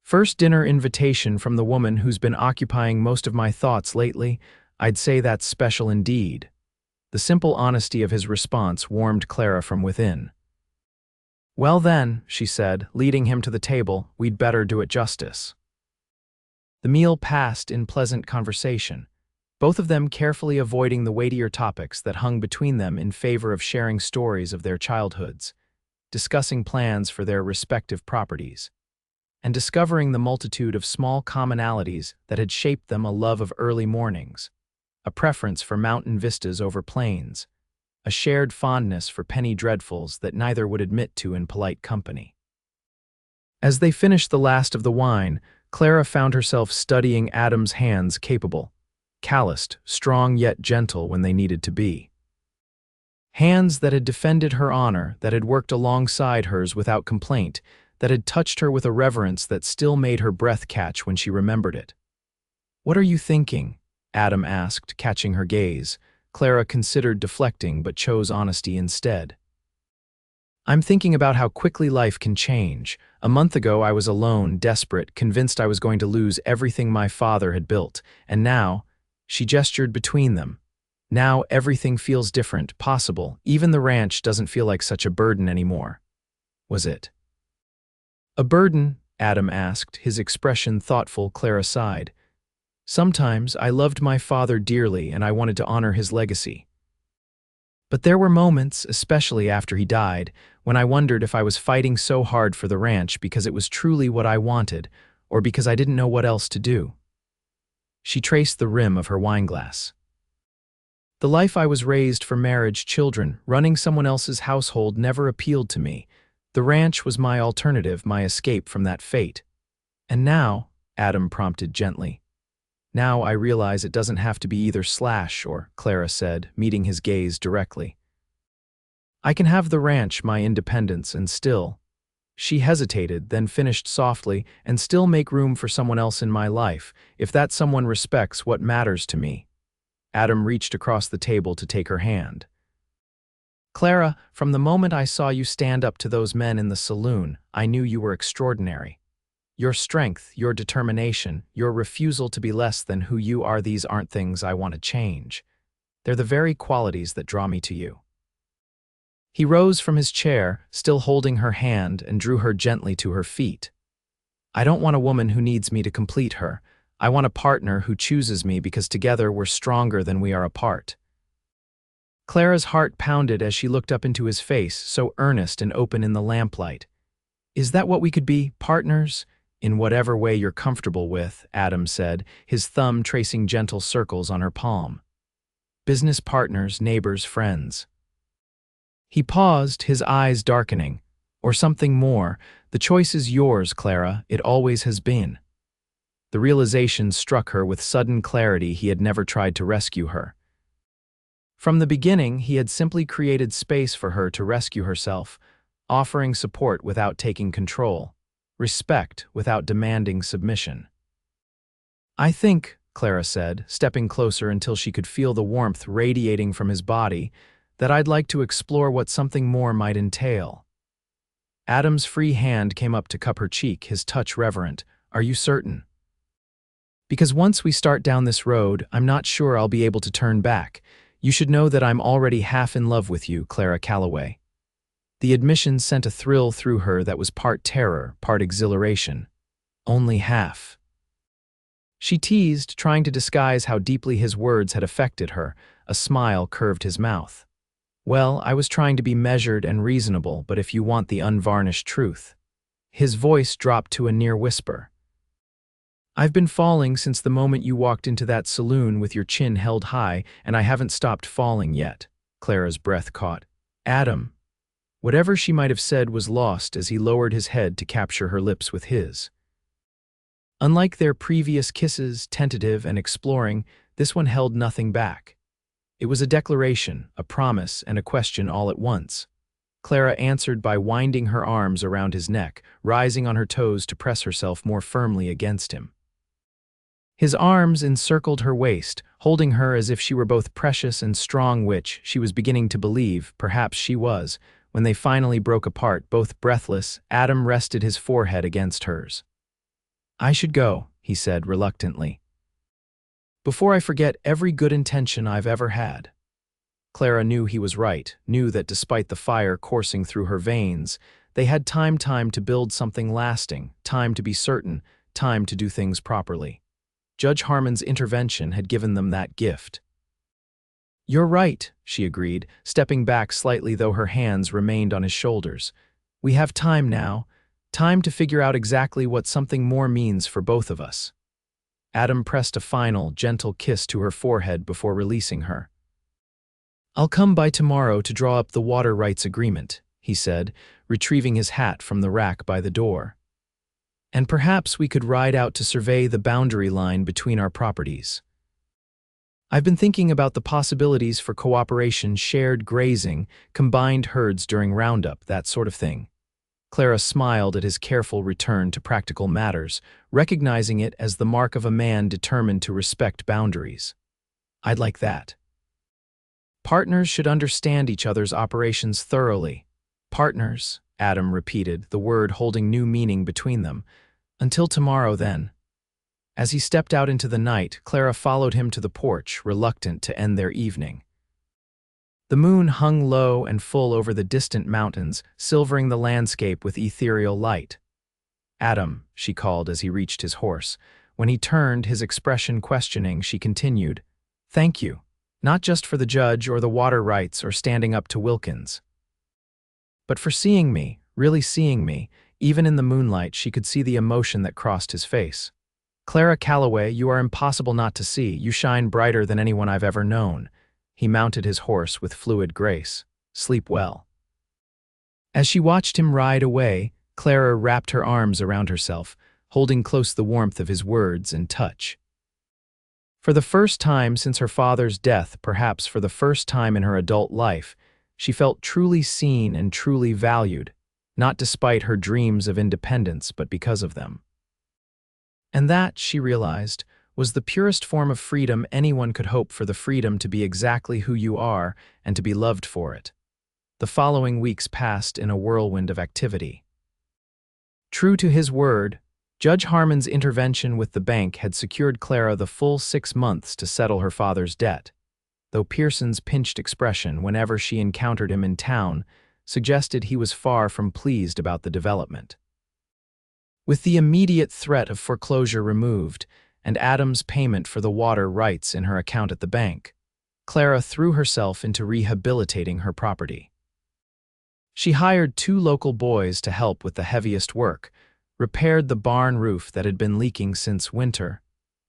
"First dinner invitation from the woman who's been occupying most of my thoughts lately. I'd say that's special indeed." The simple honesty of his response warmed Clara from within. "Well then," she said, leading him to the table, "we'd better do it justice." The meal passed in pleasant conversation, both of them carefully avoiding the weightier topics that hung between them in favor of sharing stories of their childhoods, discussing plans for their respective properties, and discovering the multitude of small commonalities that had shaped them: a love of early mornings, a preference for mountain vistas over plains, a shared fondness for penny dreadfuls that neither would admit to in polite company. As they finished the last of the wine, Clara found herself studying Adam's hands, capable, calloused, strong yet gentle when they needed to be. Hands that had defended her honor, that had worked alongside hers without complaint, that had touched her with a reverence that still made her breath catch when she remembered it. "What are you thinking?" Adam asked, catching her gaze. Clara considered deflecting but chose honesty instead. "I'm thinking about how quickly life can change. A month ago I was alone, desperate, convinced I was going to lose everything my father had built, and now," she gestured between them, "now everything feels different, possible. Even the ranch doesn't feel like such a burden anymore." Was it a burden? Adam asked, his expression thoughtful. Clara sighed. "Sometimes I loved my father dearly and I wanted to honor his legacy. But there were moments, especially after he died, when I wondered if I was fighting so hard for the ranch because it was truly what I wanted, or because I didn't know what else to do." She traced the rim of her wineglass. "The life I was raised for, marriage, children, running someone else's household, never appealed to me. The ranch was my alternative, my escape from that fate." "And now," Adam prompted gently, Now I realize it doesn't have to be either slash or, Clara said, meeting his gaze directly. I can have the ranch, my independence, and still. She hesitated, then finished softly, and still make room for someone else in my life, if that someone respects what matters to me. Adam reached across the table to take her hand. Clara, from the moment I saw you stand up to those men in the saloon, I knew you were extraordinary. Your strength, your determination, your refusal to be less than who you are, these aren't things I want to change. They're the very qualities that draw me to you. He rose from his chair, still holding her hand, and drew her gently to her feet. I don't want a woman who needs me to complete her. I want a partner who chooses me because together we're stronger than we are apart. Clara's heart pounded as she looked up into his face, so earnest and open in the lamplight. Is that what we could be, partners? In whatever way you're comfortable with, Adam said, his thumb tracing gentle circles on her palm. Business partners, neighbors, friends. He paused, his eyes darkening. Or something more. The choice is yours, Clara. It always has been. The realization struck her with sudden clarity. He had never tried to rescue her. From the beginning, he had simply created space for her to rescue herself, offering support without taking control, respect without demanding submission. I think, Clara said, stepping closer until she could feel the warmth radiating from his body, that I'd like to explore what something more might entail. Adam's free hand came up to cup her cheek, his touch reverent. Are you certain? Because once we start down this road, I'm not sure I'll be able to turn back. You should know that I'm already half in love with you, Clara Calloway. The admission sent a thrill through her that was part terror, part exhilaration. Only half. She teased, trying to disguise how deeply his words had affected her. A smile curved his mouth. Well, I was trying to be measured and reasonable, but if you want the unvarnished truth. His voice dropped to a near whisper. I've been falling since the moment you walked into that saloon with your chin held high, and I haven't stopped falling yet. Clara's breath caught. Adam. Whatever she might have said was lost as he lowered his head to capture her lips with his. Unlike their previous kisses, tentative and exploring, this one held nothing back. It was a declaration, a promise, and a question all at once. Clara answered by winding her arms around his neck, rising on her toes to press herself more firmly against him. His arms encircled her waist, holding her as if she were both precious and strong, which, she was beginning to believe, perhaps she was. When they finally broke apart, both breathless, Adam rested his forehead against hers. I should go, he said reluctantly. Before I forget every good intention I've ever had. Clara knew he was right, knew that despite the fire coursing through her veins, they had time to build something lasting, time to be certain, time to do things properly. Judge Harmon's intervention had given them that gift. You're right, she agreed, stepping back slightly though her hands remained on his shoulders. We have time now, time to figure out exactly what something more means for both of us. Adam pressed a final, gentle kiss to her forehead before releasing her. I'll come by tomorrow to draw up the water rights agreement, he said, retrieving his hat from the rack by the door. And perhaps we could ride out to survey the boundary line between our properties. I've been thinking about the possibilities for cooperation, shared grazing, combined herds during roundup, that sort of thing. Clara smiled at his careful return to practical matters, recognizing it as the mark of a man determined to respect boundaries. I'd like that. Partners should understand each other's operations thoroughly. Partners, Adam repeated, the word holding new meaning between them. Until tomorrow, then. As he stepped out into the night, Clara followed him to the porch, reluctant to end their evening. The moon hung low and full over the distant mountains, silvering the landscape with ethereal light. Adam, she called as he reached his horse. When he turned, his expression questioning, she continued, Thank you, not just for the judge or the water rights or standing up to Wilkins, but for seeing me, really seeing me. Even in the moonlight, she could see the emotion that crossed his face. Clara Calloway, you are impossible not to see. You shine brighter than anyone I've ever known. He mounted his horse with fluid grace. Sleep well. As she watched him ride away, Clara wrapped her arms around herself, holding close the warmth of his words and touch. For the first time since her father's death, perhaps for the first time in her adult life, she felt truly seen and truly valued, not despite her dreams of independence, but because of them. And that, she realized, was the purest form of freedom anyone could hope for, the freedom to be exactly who you are and to be loved for it. The following weeks passed in a whirlwind of activity. True to his word, Judge Harmon's intervention with the bank had secured Clara the full 6 months to settle her father's debt, though Pearson's pinched expression whenever she encountered him in town suggested he was far from pleased about the development. With the immediate threat of foreclosure removed and Adam's payment for the water rights in her account at the bank, Clara threw herself into rehabilitating her property. She hired 2 local boys to help with the heaviest work, repaired the barn roof that had been leaking since winter,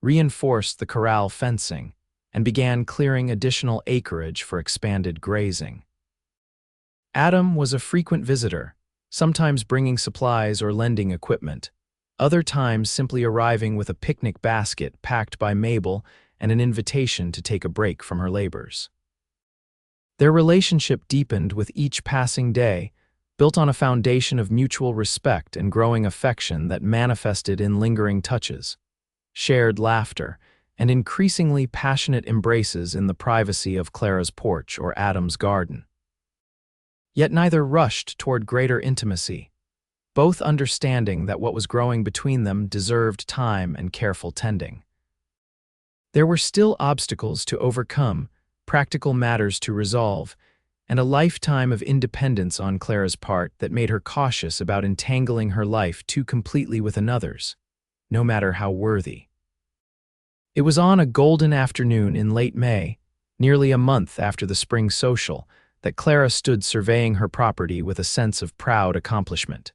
reinforced the corral fencing, and began clearing additional acreage for expanded grazing. Adam was a frequent visitor, sometimes bringing supplies or lending equipment, other times simply arriving with a picnic basket packed by Mabel and an invitation to take a break from her labors. Their relationship deepened with each passing day, built on a foundation of mutual respect and growing affection that manifested in lingering touches, shared laughter, and increasingly passionate embraces in the privacy of Clara's porch or Adam's garden. Yet neither rushed toward greater intimacy, both understanding that what was growing between them deserved time and careful tending. There were still obstacles to overcome, practical matters to resolve, and a lifetime of independence on Clara's part that made her cautious about entangling her life too completely with another's, no matter how worthy. It was on a golden afternoon in late May, nearly a month after the spring social, that Clara stood surveying her property with a sense of proud accomplishment.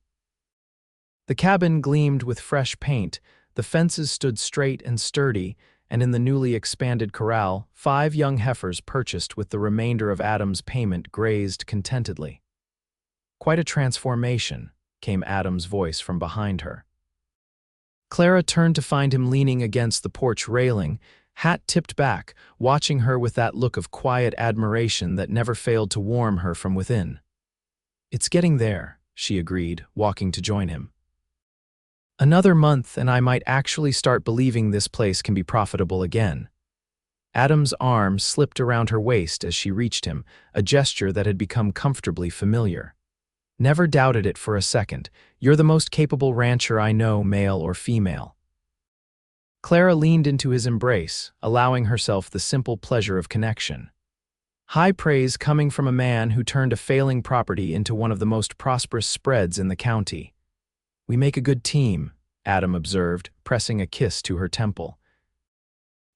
The cabin gleamed with fresh paint, the fences stood straight and sturdy, and in the newly expanded corral, 5 young heifers purchased with the remainder of Adam's payment grazed contentedly. "Quite a transformation," came Adam's voice from behind her. Clara turned to find him leaning against the porch railing, hat tipped back, watching her with that look of quiet admiration that never failed to warm her from within. "It's getting there," she agreed, walking to join him. "Another month and I might actually start believing this place can be profitable again." Adam's arm slipped around her waist as she reached him, a gesture that had become comfortably familiar. "Never doubted it for a second. You're the most capable rancher I know, male or female." Clara leaned into his embrace, allowing herself the simple pleasure of connection. High praise coming from a man who turned a failing property into one of the most prosperous spreads in the county. "We make a good team," Adam observed, pressing a kiss to her temple.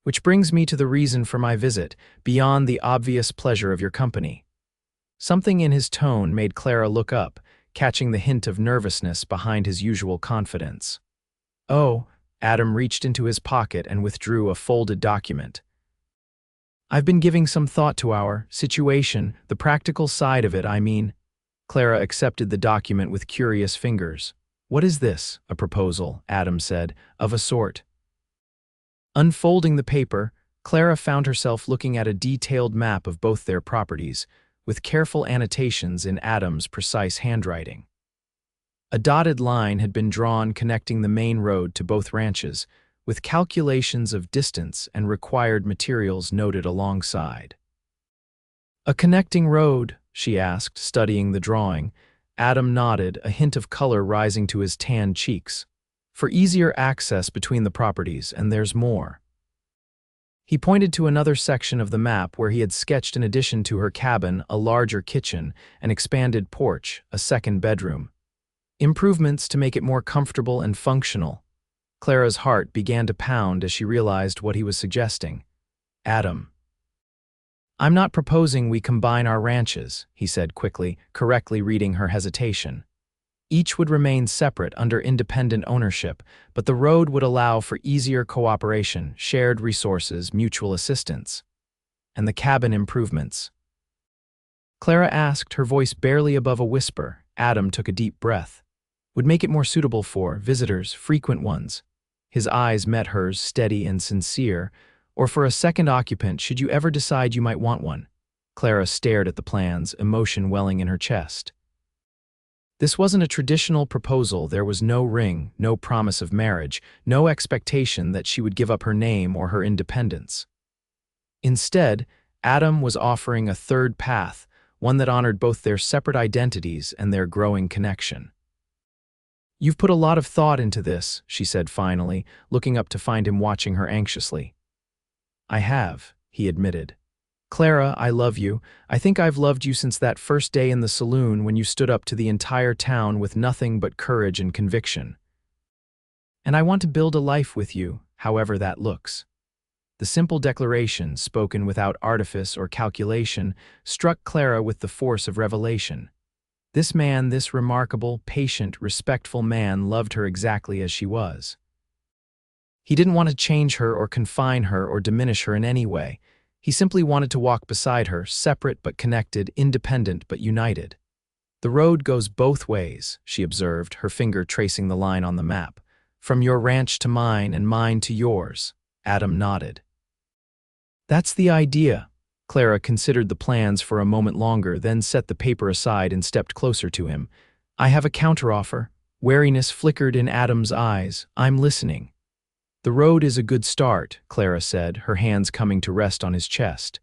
"Which brings me to the reason for my visit, beyond the obvious pleasure of your company." Something in his tone made Clara look up, catching the hint of nervousness behind his usual confidence. "Oh," Adam reached into his pocket and withdrew a folded document. "I've been giving some thought to our situation, the practical side of it, I mean." Clara accepted the document with curious fingers. "What is this?" "A proposal," Adam said, "of a sort." Unfolding the paper, Clara found herself looking at a detailed map of both their properties, with careful annotations in Adam's precise handwriting. A dotted line had been drawn connecting the main road to both ranches, with calculations of distance and required materials noted alongside. "A connecting road?" she asked, studying the drawing. Adam nodded, a hint of color rising to his tanned cheeks. "For easier access between the properties, and there's more." He pointed to another section of the map where he had sketched, in addition to her cabin, a larger kitchen, an expanded porch, a second bedroom. Improvements to make it more comfortable and functional. Clara's heart began to pound as she realized what he was suggesting. "Adam." "I'm not proposing we combine our ranches," he said quickly, correctly reading her hesitation. "Each would remain separate under independent ownership, but the road would allow for easier cooperation, shared resources, mutual assistance." "And the cabin improvements?" Clara asked, her voice barely above a whisper. Adam took a deep breath. "Would make it more suitable for visitors, frequent ones." His eyes met hers, steady and sincere, or for a second occupant should you ever decide you might want one. Clara stared at the plans, emotion welling in her chest. This wasn't a traditional proposal. There was no ring, no promise of marriage, no expectation that she would give up her name or her independence. Instead, Adam was offering a third path, one that honored both their separate identities and their growing connection. "You've put a lot of thought into this," she said finally, looking up to find him watching her anxiously. "I have," he admitted. "Clara, I love you. I think I've loved you since that first day in the saloon when you stood up to the entire town with nothing but courage and conviction. And I want to build a life with you, however that looks." The simple declaration, spoken without artifice or calculation, struck Clara with the force of revelation. This man, this remarkable, patient, respectful man, loved her exactly as she was. He didn't want to change her or confine her or diminish her in any way. He simply wanted to walk beside her, separate but connected, independent but united. "The road goes both ways," she observed, her finger tracing the line on the map. "From your ranch to mine and mine to yours." Adam nodded. "That's the idea." Clara considered the plans for a moment longer, then set the paper aside and stepped closer to him. "I have a counteroffer." Wariness flickered in Adam's eyes. "I'm listening." "The road is a good start," Clara said, her hands coming to rest on his chest.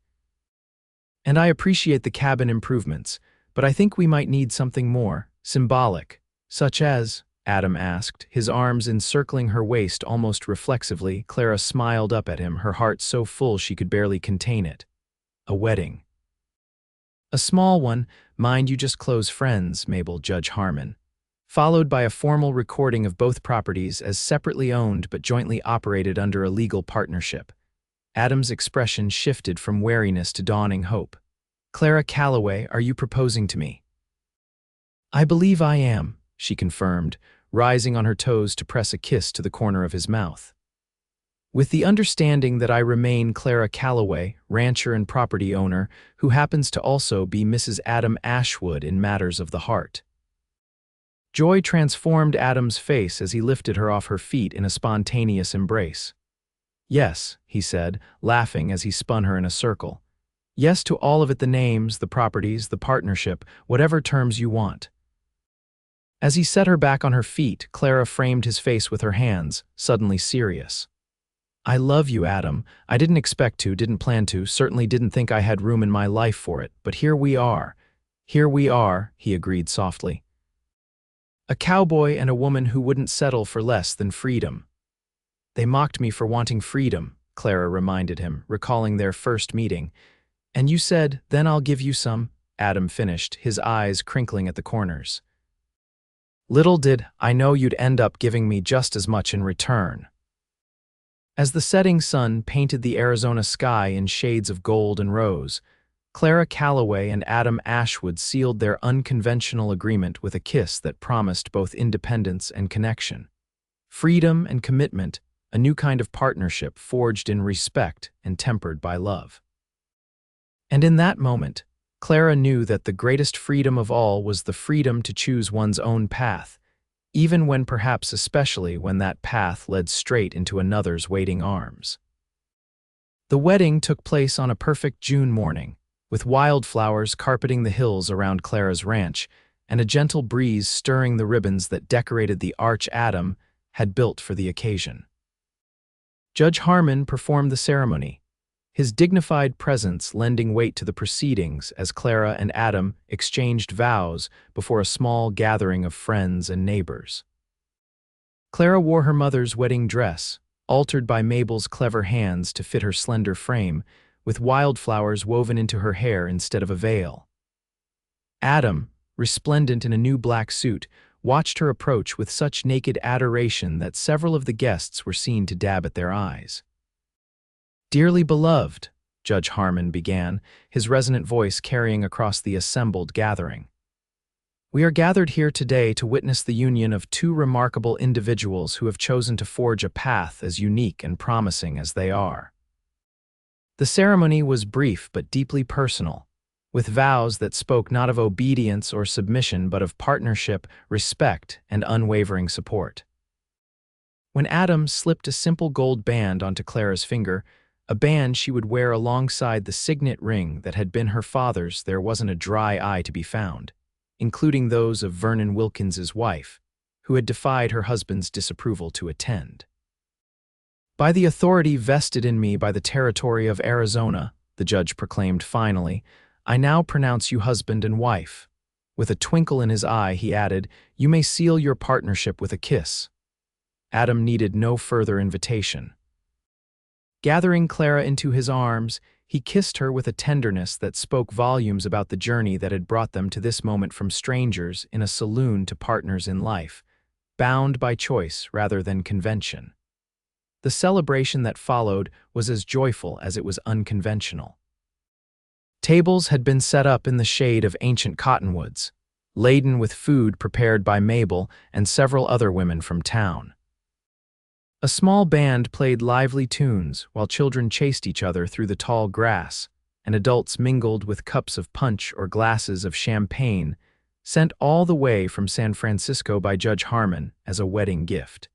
"And I appreciate the cabin improvements, but I think we might need something more, symbolic." "Such as?" Adam asked, his arms encircling her waist almost reflexively. Clara smiled up at him, her heart so full she could barely contain it. "A wedding." "A small one, mind you, just close friends," Mabel, Judge Harmon. "Followed by a formal recording of both properties as separately owned but jointly operated under a legal partnership." Adam's expression shifted from wariness to dawning hope. "Clara Calloway, are you proposing to me?" "I believe I am," she confirmed, rising on her toes to press a kiss to the corner of his mouth. "With the understanding that I remain Clara Calloway, rancher and property owner, who happens to also be Mrs. Adam Ashwood in matters of the heart." Joy transformed Adam's face as he lifted her off her feet in a spontaneous embrace. "Yes," he said, laughing as he spun her in a circle. "Yes to all of it, the names, the properties, the partnership, whatever terms you want." As he set her back on her feet, Clara framed his face with her hands, suddenly serious. "I love you, Adam. I didn't expect to, didn't plan to, certainly didn't think I had room in my life for it, but here we are." "Here we are," he agreed softly. "A cowboy and a woman who wouldn't settle for less than freedom." "They mocked me for wanting freedom," Clara reminded him, recalling their first meeting. "And you said, 'Then I'll give you some,'" Adam finished, his eyes crinkling at the corners. "Little did I know you'd end up giving me just as much in return." As the setting sun painted the Arizona sky in shades of gold and rose, Clara Calloway and Adam Ashwood sealed their unconventional agreement with a kiss that promised both independence and connection. Freedom and commitment, a new kind of partnership forged in respect and tempered by love. And in that moment, Clara knew that the greatest freedom of all was the freedom to choose one's own path, even when, perhaps especially when that path led straight into another's waiting arms. The wedding took place on a perfect June morning, with wildflowers carpeting the hills around Clara's ranch and a gentle breeze stirring the ribbons that decorated the arch Adam had built for the occasion. Judge Harmon performed the ceremony, his dignified presence lending weight to the proceedings as Clara and Adam exchanged vows before a small gathering of friends and neighbors. Clara wore her mother's wedding dress, altered by Mabel's clever hands to fit her slender frame, with wildflowers woven into her hair instead of a veil. Adam, resplendent in a new black suit, watched her approach with such naked adoration that several of the guests were seen to dab at their eyes. "Dearly beloved," Judge Harmon began, his resonant voice carrying across the assembled gathering. "We are gathered here today to witness the union of two remarkable individuals who have chosen to forge a path as unique and promising as they are." The ceremony was brief but deeply personal, with vows that spoke not of obedience or submission but of partnership, respect, and unwavering support. When Adam slipped a simple gold band onto Clara's finger, a band she would wear alongside the signet ring that had been her father's. There wasn't a dry eye to be found, including those of Vernon Wilkins's wife, who had defied her husband's disapproval to attend. "By the authority vested in me by the territory of Arizona," the judge proclaimed finally, "I now pronounce you husband and wife." With a twinkle in his eye, he added, "You may seal your partnership with a kiss." Adam needed no further invitation. Gathering Clara into his arms, he kissed her with a tenderness that spoke volumes about the journey that had brought them to this moment, from strangers in a saloon to partners in life, bound by choice rather than convention. The celebration that followed was as joyful as it was unconventional. Tables had been set up in the shade of ancient cottonwoods, laden with food prepared by Mabel and several other women from town. A small band played lively tunes while children chased each other through the tall grass, and adults mingled with cups of punch or glasses of champagne, sent all the way from San Francisco by Judge Harmon as a wedding gift.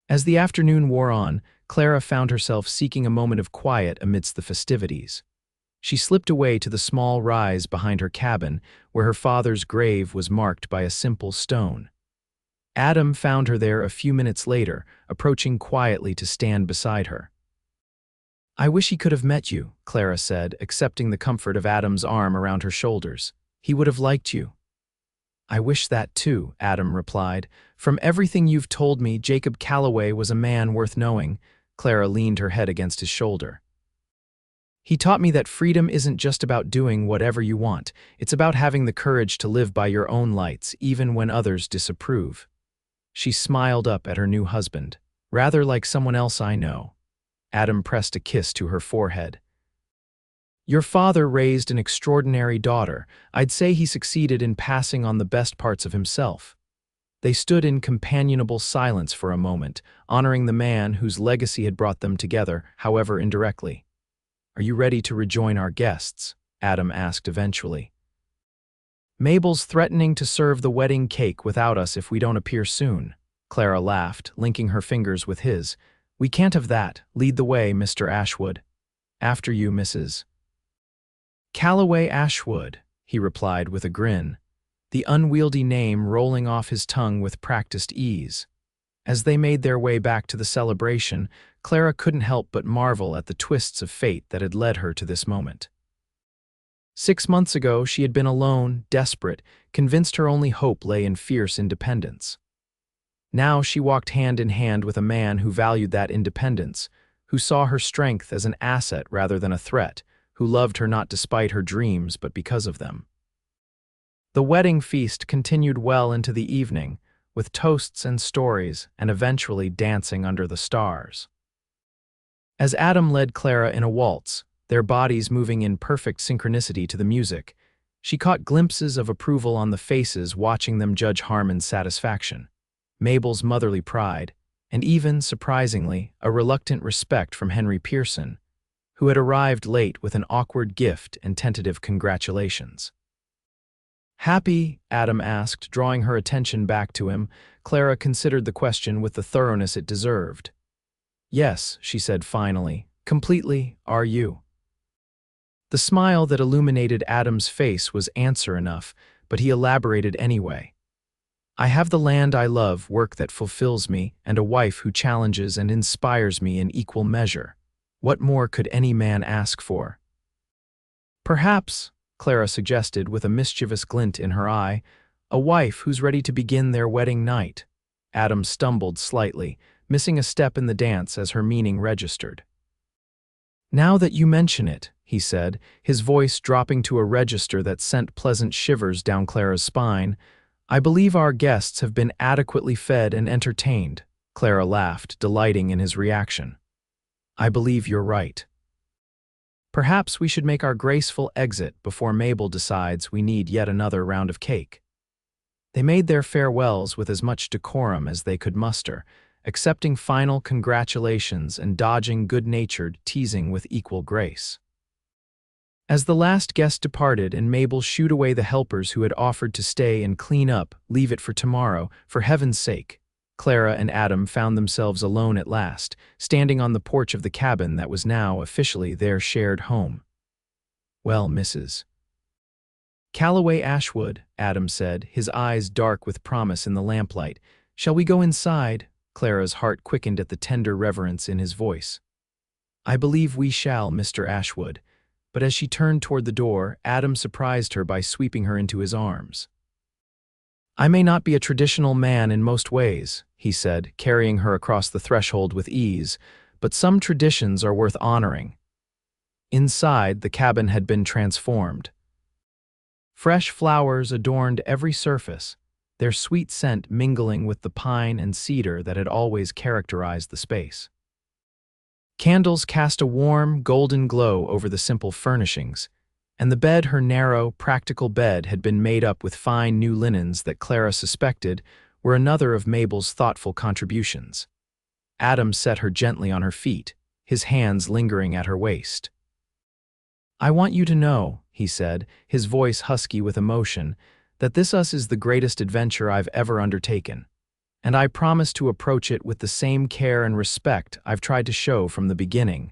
As the afternoon wore on, Clara found herself seeking a moment of quiet amidst the festivities. She slipped away to the small rise behind her cabin, where her father's grave was marked by a simple stone. Adam found her there a few minutes later, approaching quietly to stand beside her. "I wish he could have met you," Clara said, accepting the comfort of Adam's arm around her shoulders. "He would have liked you." "I wish that too," Adam replied. "From everything you've told me, Jacob Calloway was a man worth knowing." Clara leaned her head against his shoulder. "He taught me that freedom isn't just about doing whatever you want. It's about having the courage to live by your own lights, even when others disapprove." She smiled up at her new husband. "Rather like someone else I know." Adam pressed a kiss to her forehead. "Your father raised an extraordinary daughter. I'd say he succeeded in passing on the best parts of himself." They stood in companionable silence for a moment, honoring the man whose legacy had brought them together, however indirectly. "Are you ready to rejoin our guests?" Adam asked eventually. "Mabel's threatening to serve the wedding cake without us if we don't appear soon." Clara laughed, linking her fingers with his. "We can't have that. Lead the way, Mr. Ashwood." "After you, Mrs. Calloway Ashwood," he replied with a grin, the unwieldy name rolling off his tongue with practiced ease. As they made their way back to the celebration, Clara couldn't help but marvel at the twists of fate that had led her to this moment. 6 months ago, she had been alone, desperate, convinced her only hope lay in fierce independence. Now she walked hand in hand with a man who valued that independence, who saw her strength as an asset rather than a threat, who loved her not despite her dreams but because of them. The wedding feast continued well into the evening, with toasts and stories, and eventually dancing under the stars. As Adam led Clara in a waltz, their bodies moving in perfect synchronicity to the music, she caught glimpses of approval on the faces watching them, Judge Harmon's satisfaction, Mabel's motherly pride, and even, surprisingly, a reluctant respect from Henry Pearson, who had arrived late with an awkward gift and tentative congratulations. "Happy?" Adam asked, drawing her attention back to him. Clara considered the question with the thoroughness it deserved. "Yes," she said finally, "completely. Are you?" The smile that illuminated Adam's face was answer enough, but he elaborated anyway. "I have the land I love, work that fulfills me, and a wife who challenges and inspires me in equal measure. What more could any man ask for?" "Perhaps," Clara suggested with a mischievous glint in her eye, "a wife who's ready to begin their wedding night." Adam stumbled slightly, missing a step in the dance as her meaning registered. "Now that you mention it," he said, his voice dropping to a register that sent pleasant shivers down Clara's spine, "I believe our guests have been adequately fed and entertained." Clara laughed, delighting in his reaction. "I believe you're right. Perhaps we should make our graceful exit before Mabel decides we need yet another round of cake." They made their farewells with as much decorum as they could muster, accepting final congratulations and dodging good-natured teasing with equal grace. As the last guest departed and Mabel shooed away the helpers who had offered to stay and clean up, "Leave it for tomorrow, for heaven's sake," Clara and Adam found themselves alone at last, standing on the porch of the cabin that was now officially their shared home. "Well, Mrs. Calloway Ashwood," Adam said, his eyes dark with promise in the lamplight. "Shall we go inside?" Clara's heart quickened at the tender reverence in his voice. "I believe we shall, Mr. Ashwood." But as she turned toward the door, Adam surprised her by sweeping her into his arms. "I may not be a traditional man in most ways," he said, carrying her across the threshold with ease, "but some traditions are worth honoring." Inside, the cabin had been transformed. Fresh flowers adorned every surface, their sweet scent mingling with the pine and cedar that had always characterized the space. Candles cast a warm, golden glow over the simple furnishings, and the bed, her narrow, practical bed, had been made up with fine new linens that Clara suspected were another of Mabel's thoughtful contributions. Adam set her gently on her feet, his hands lingering at her waist. "I want you to know," he said, his voice husky with emotion, "that this is the greatest adventure I've ever undertaken, and I promise to approach it with the same care and respect I've tried to show from the beginning."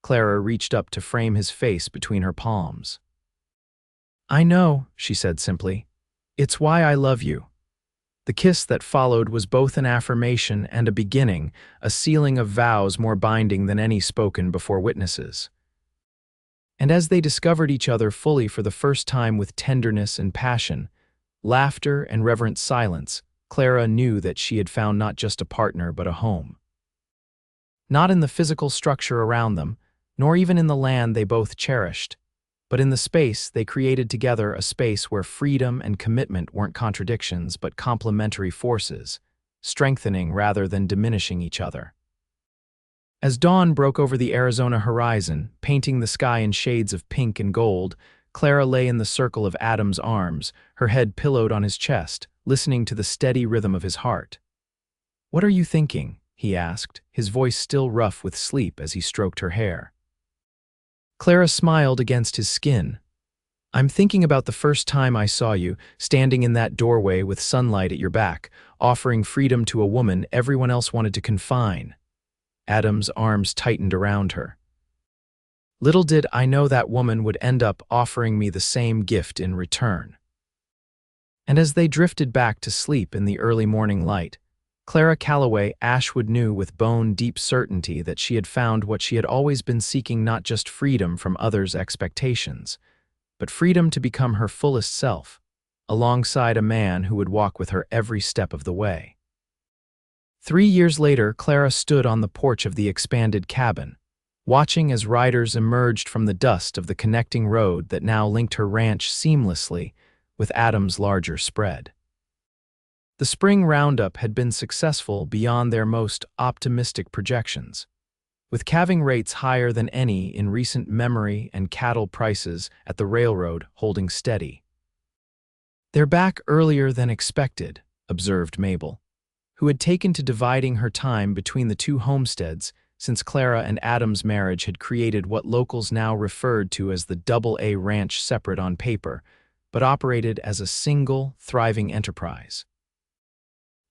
Clara reached up to frame his face between her palms. "I know," she said simply. "It's why I love you." The kiss that followed was both an affirmation and a beginning, a sealing of vows more binding than any spoken before witnesses. And as they discovered each other fully for the first time with tenderness and passion, laughter and reverent silence, Clara knew that she had found not just a partner but a home. Not in the physical structure around them, nor even in the land they both cherished, but in the space they created together, a space where freedom and commitment weren't contradictions but complementary forces, strengthening rather than diminishing each other. As dawn broke over the Arizona horizon, painting the sky in shades of pink and gold, Clara lay in the circle of Adam's arms, her head pillowed on his chest, listening to the steady rhythm of his heart. "What are you thinking?" he asked, his voice still rough with sleep as he stroked her hair. Clara smiled against his skin. "I'm thinking about the first time I saw you, standing in that doorway with sunlight at your back, offering freedom to a woman everyone else wanted to confine." Adam's arms tightened around her. "Little did I know that woman would end up offering me the same gift in return." And as they drifted back to sleep in the early morning light, Clara Calloway Ashwood knew with bone-deep certainty that she had found what she had always been seeking, not just freedom from others' expectations, but freedom to become her fullest self, alongside a man who would walk with her every step of the way. 3 years later, Clara stood on the porch of the expanded cabin, watching as riders emerged from the dust of the connecting road that now linked her ranch seamlessly with Adam's larger spread. The spring roundup had been successful beyond their most optimistic projections, with calving rates higher than any in recent memory and cattle prices at the railroad holding steady. "They're back earlier than expected," observed Mabel, who had taken to dividing her time between the two homesteads since Clara and Adam's marriage had created what locals now referred to as the Double-A Ranch, separate on paper, but operated as a single, thriving enterprise.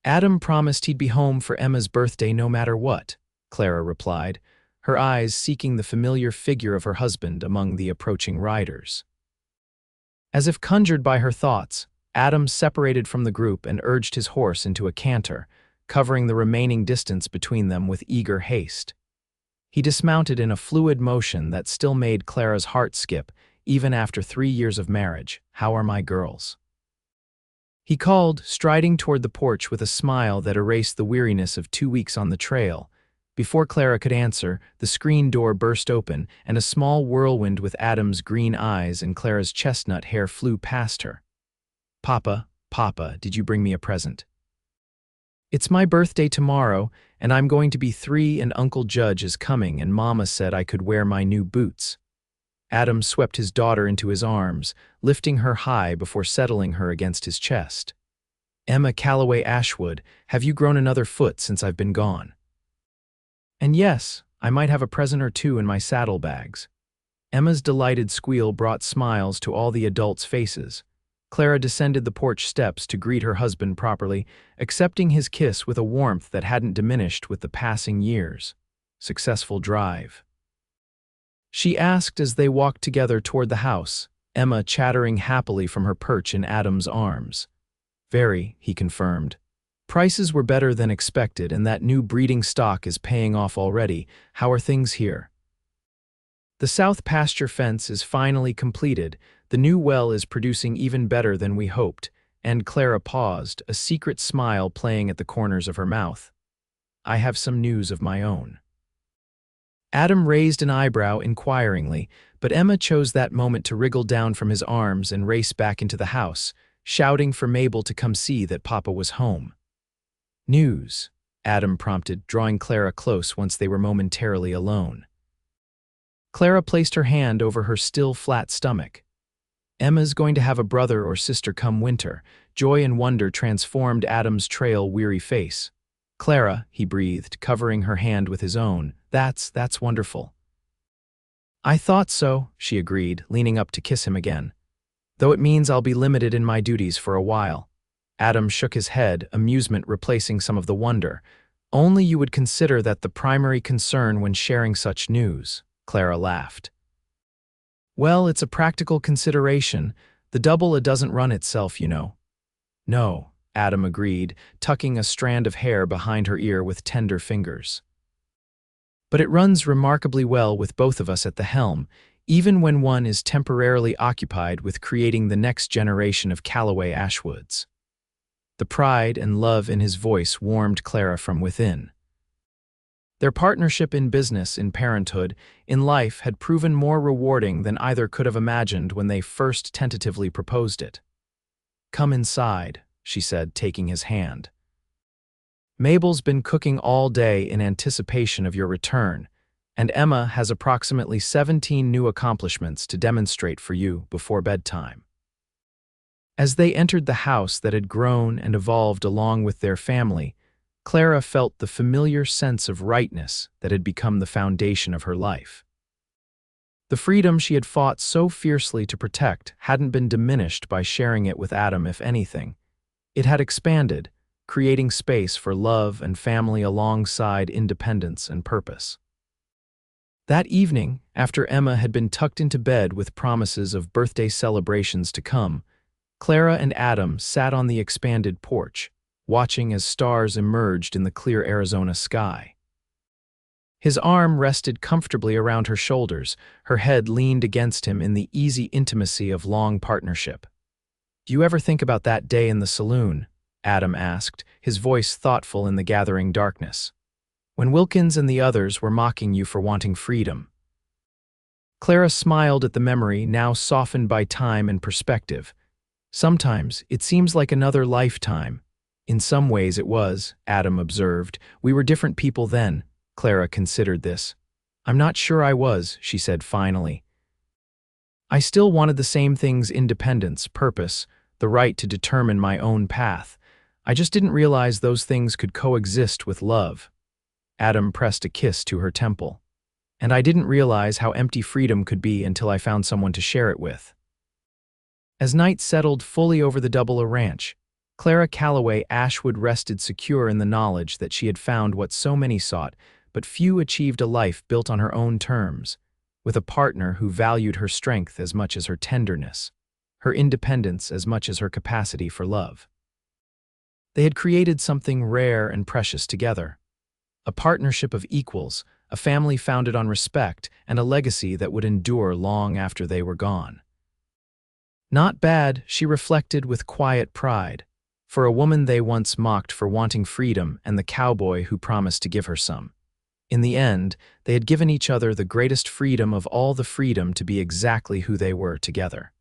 "Adam promised he'd be home for Emma's birthday no matter what," Clara replied, her eyes seeking the familiar figure of her husband among the approaching riders. As if conjured by her thoughts, Adam separated from the group and urged his horse into a canter, covering the remaining distance between them with eager haste. He dismounted in a fluid motion that still made Clara's heart skip, even after 3 years of marriage. "How are my girls?" he called, striding toward the porch with a smile that erased the weariness of 2 weeks on the trail. Before Clara could answer, the screen door burst open, and a small whirlwind with Adam's green eyes and Clara's chestnut hair flew past her. Papa, did you bring me a present?" "It's my birthday tomorrow, and I'm going to be 3, and Uncle Judge is coming, and Mama said I could wear my new boots." Adam swept his daughter into his arms, lifting her high before settling her against his chest. "Emma Calloway Ashwood, have you grown another foot since I've been gone? And yes, I might have a present or two in my saddlebags." Emma's delighted squeal brought smiles to all the adults' faces. Clara descended the porch steps to greet her husband properly, accepting his kiss with a warmth that hadn't diminished with the passing years. Successful drive, she asked as they walked together toward the house, Emma chattering happily from her perch in Adam's arms. Very, he confirmed. Prices were better than expected, and that new breeding stock is paying off already. How are things here? The south pasture fence is finally completed. The new well is producing even better than we hoped, and Clara paused, a secret smile playing at the corners of her mouth. I have some news of my own. Adam raised an eyebrow inquiringly, but Emma chose that moment to wriggle down from his arms and race back into the house, shouting for Mabel to come see that Papa was home. News, Adam prompted, drawing Clara close once they were momentarily alone. Clara placed her hand over her still flat stomach. Emma's going to have a brother or sister come winter. Joy and wonder transformed Adam's trail-weary face. Clara, he breathed, covering her hand with his own. That's wonderful. I thought so, she agreed, leaning up to kiss him again. Though it means I'll be limited in my duties for a while. Adam shook his head, amusement replacing some of the wonder. Only you would consider that the primary concern when sharing such news, Clara laughed. Well, it's a practical consideration. The double doesn't run itself, you know. No, Adam agreed, tucking a strand of hair behind her ear with tender fingers. But it runs remarkably well with both of us at the helm, even when one is temporarily occupied with creating the next generation of Calloway Ashwoods. The pride and love in his voice warmed Clara from within. Their partnership in business, in parenthood, in life had proven more rewarding than either could have imagined when they first tentatively proposed it. Come inside, she said, taking his hand. Mabel's been cooking all day in anticipation of your return, and Emma has approximately 17 new accomplishments to demonstrate for you before bedtime. As they entered the house that had grown and evolved along with their family, Clara felt the familiar sense of rightness that had become the foundation of her life. The freedom she had fought so fiercely to protect hadn't been diminished by sharing it with Adam, if anything. It had expanded, creating space for love and family alongside independence and purpose. That evening, after Emma had been tucked into bed with promises of birthday celebrations to come, Clara and Adam sat on the expanded porch, watching as stars emerged in the clear Arizona sky. His arm rested comfortably around her shoulders, her head leaned against him in the easy intimacy of long partnership. Do you ever think about that day in the saloon? Adam asked, his voice thoughtful in the gathering darkness. When Wilkins and the others were mocking you for wanting freedom. Clara smiled at the memory, now softened by time and perspective. Sometimes it seems like another lifetime. In some ways it was, Adam observed. We were different people then. Clara considered this. I'm not sure I was, she said finally. I still wanted the same things: independence, purpose, the right to determine my own path. I just didn't realize those things could coexist with love. Adam pressed a kiss to her temple. And I didn't realize how empty freedom could be until I found someone to share it with. As night settled fully over the Double Ranch, Clara Calloway Ashwood rested secure in the knowledge that she had found what so many sought, but few achieved: a life built on her own terms, with a partner who valued her strength as much as her tenderness, her independence as much as her capacity for love. They had created something rare and precious together. A partnership of equals, a family founded on respect, and a legacy that would endure long after they were gone. Not bad, she reflected with quiet pride, for a woman they once mocked for wanting freedom and the cowboy who promised to give her some. In the end, they had given each other the greatest freedom of all: the freedom to be exactly who they were together.